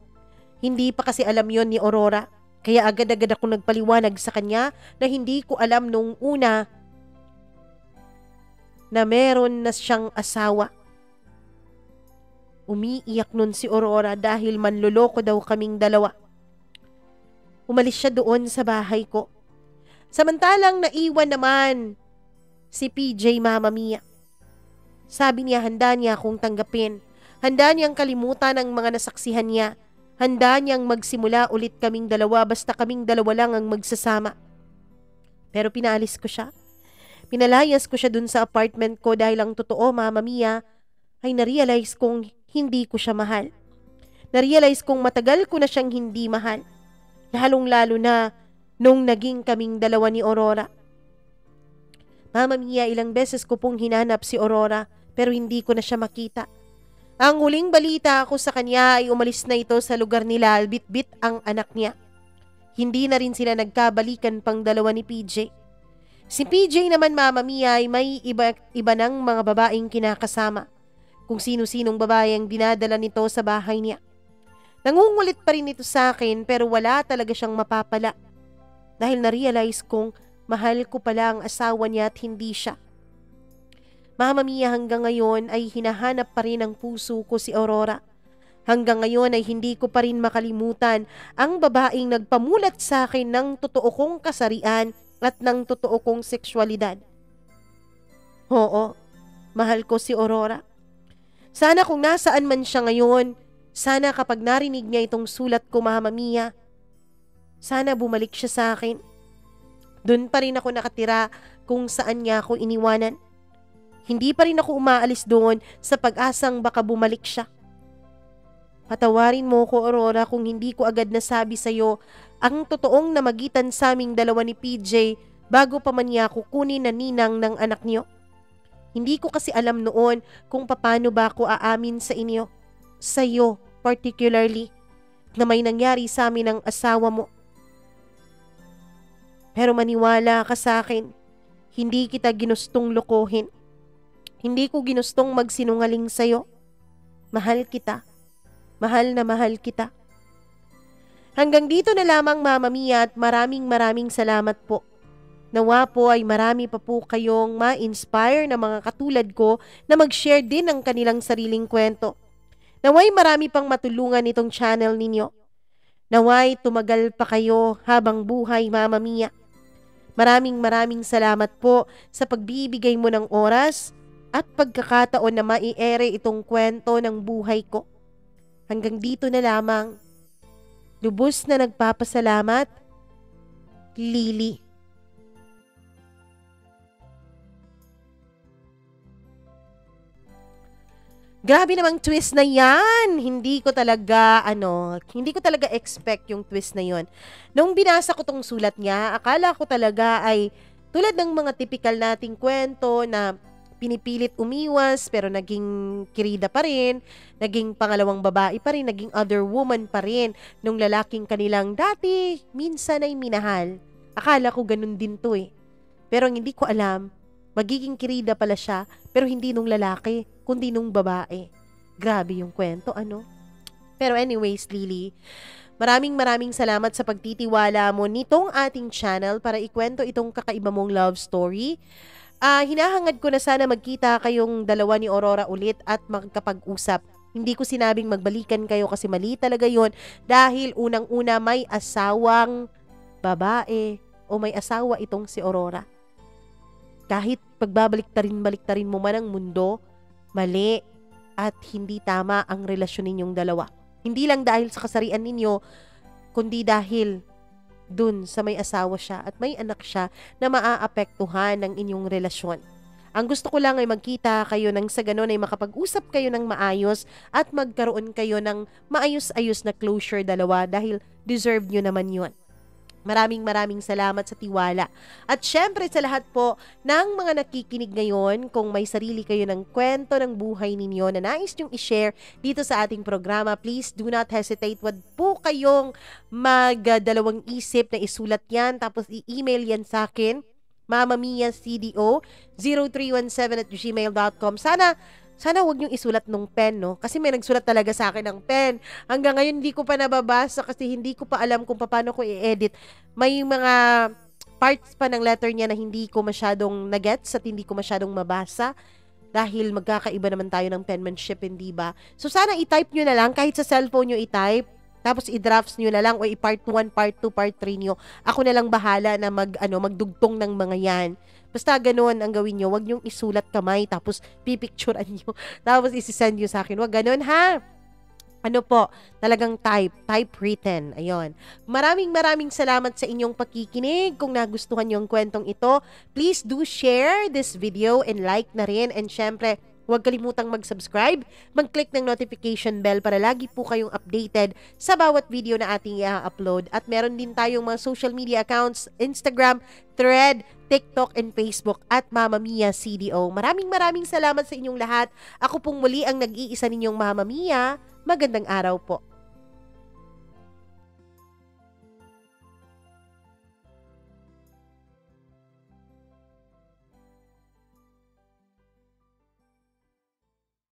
Hindi pa kasi alam yon ni Aurora. Kaya agad-agad ako nagpaliwanag sa kanya na hindi ko alam nung una na meron na siyang asawa. Umiiyak nun si Aurora dahil manloloko daw kaming dalawa. Umalis siya doon sa bahay ko. Samantalang naiwan naman si PJ, Mama Mia. Sabi niya handa niya akong tanggapin. Handa niyang kalimutan ang mga nasaksihan niya. Handa niyang magsimula ulit kaming dalawa basta kaming dalawa lang ang magsasama. Pero pinaalis ko siya. Pinalayas ko siya dun sa apartment ko dahil ang totoo, Mama Mia, ay narealize kong hindi ko siya mahal. Narealize kong matagal ko na siyang hindi mahal. Lalong-lalo na nung naging kaming dalawa ni Aurora. Mama Mia, ilang beses ko pong hinanap si Aurora pero hindi ko na siya makita. Ang huling balita ko sa kanya ay umalis na ito sa lugar nila, albit-bit ang anak niya. Hindi na rin sila nagkabalikan pang dalawa ni PJ. Si PJ naman, Mama Mia, ay may iba ng mga babaeng kinakasama. Kung sino-sinong babae ang dinadala nito sa bahay niya. Nangungulit pa rin ito sa akin pero wala talaga siyang mapapala. Dahil na-realize kong mahal ko pala ang asawa niya at hindi siya. Mama Mia, hanggang ngayon ay hinahanap pa rin ng puso ko si Aurora. Hanggang ngayon ay hindi ko pa rin makalimutan ang babaeng nagpamulat sa akin ng totoo kong kasarian at ng totoo kong sexualidad. Oo, mahal ko si Aurora. Sana kung nasaan man siya ngayon, sana kapag narinig niya itong sulat ko, Mama Mia, sana bumalik siya sa akin. Doon pa rin ako nakatira kung saan niya ako iniwanan. Hindi pa rin ako umaalis doon sa pag-asang baka bumalik siya. Patawarin mo ko, Aurora, kung hindi ko agad nasabi sa'yo ang totoong namagitan sa aming dalawa ni PJ bago pa man niya kukunin na ninang ng anak niyo. Hindi ko kasi alam noon kung paano ba ako aamin sa inyo, sa'yo particularly, na may nangyari sa amin ng asawa mo. Pero maniwala ka sa akin, hindi kita ginustong lokohin. Hindi ko ginustong magsinungaling sa'yo. Mahal kita. Mahal na mahal kita. Hanggang dito na lamang, Mama Mia, at maraming salamat po. Nawa po ay marami pa po kayong ma-inspire na mga katulad ko na mag-share din ng kanilang sariling kwento. Naway marami pang matulungan itong channel ninyo. Naway tumagal pa kayo habang buhay, Mama Mia. Maraming salamat po sa pagbibigay mo ng oras at pagkakataon na maiere itong kwento ng buhay ko. Hanggang dito na lamang. Lubos na nagpapasalamat, Lily. Grabe namang twist na yan. Hindi ko talaga expect yung twist na yon. Nung binasa ko tong sulat niya, akala ko talaga ay tulad ng mga typical nating kwento na pinipilit umiwas pero naging kirida pa rin, naging pangalawang babae pa rin, naging other woman pa rin nung lalaking kanilang dati minsan ay minahal. Akala ko ganun din to eh. Pero hindi ko alam, magiging kirida pala siya pero hindi nung lalaki, kundi nung babae. Grabe yung kwento, ano? Pero anyways, Lily, maraming salamat sa pagtitiwala mo nitong ating channel para ikwento itong kakaiba mong love story. Hinahangad ko na sana magkita kayong dalawa ni Aurora ulit at magkapag-usap. Hindi ko sinabing magbalikan kayo kasi mali talaga yon dahil unang-una may asawang babae o may asawa itong si Aurora. Kahit pagbabalik-tarin mo man ang mundo, mali at hindi tama ang relasyon ninyong dalawa. Hindi lang dahil sa kasarian ninyo, kundi dahil dun sa may asawa siya at may anak siya na maaapektuhan ng inyong relasyon. Ang gusto ko lang ay magkita kayo nang sa ganun ay makapag-usap kayo ng maayos at magkaroon kayo ng maayos-ayos na closure dalawa dahil deserve nyo naman yun. Maraming salamat sa tiwala. At syempre sa lahat po ng mga nakikinig ngayon, kung may sarili kayo ng kwento ng buhay ninyo na nais nyong i-share dito sa ating programa, please do not hesitate. Wag po kayong magdalawang isip na isulat yan tapos i-email yan sa akin, mamamiacdo0317@gmail.com. Sana wag niyong isulat nung pen, no? Kasi may nagsulat talaga sa akin ng pen. Hanggang ngayon hindi ko pa nababasa kasi hindi ko pa alam kung paano ko i-edit. May mga parts pa ng letter niya na hindi ko masyadong nagets at hindi ko masyadong mabasa dahil magkakaiba naman tayo ng penmanship, hindi ba? So sana i-type nyo na lang, kahit sa cellphone nyo i-type, tapos i-drafts nyo na lang o i-part 1, part 2, part 3 nyo. Ako na lang bahala na magdugtong ng mga yan. Basta ganoon ang gawin nyo. Huwag nyong isulat kamay tapos pipicturean nyo. Tapos isisend nyo sa akin. Huwag ganoon, ha? Ano po? Talagang typewritten. Ayun. Maraming salamat sa inyong pakikinig. Kung nagustuhan nyo ang kwentong ito, please do share this video and like na rin. And syempre, huwag kalimutang mag-subscribe, mag-click ng notification bell para lagi po kayong updated sa bawat video na ating i-upload. At meron din tayong mga social media accounts, Instagram, Thread, TikTok, and Facebook at Mama Mia CDO. Maraming salamat sa inyong lahat. Ako pong muli ang nag-iisa ninyong Mama Mia. Magandang araw po.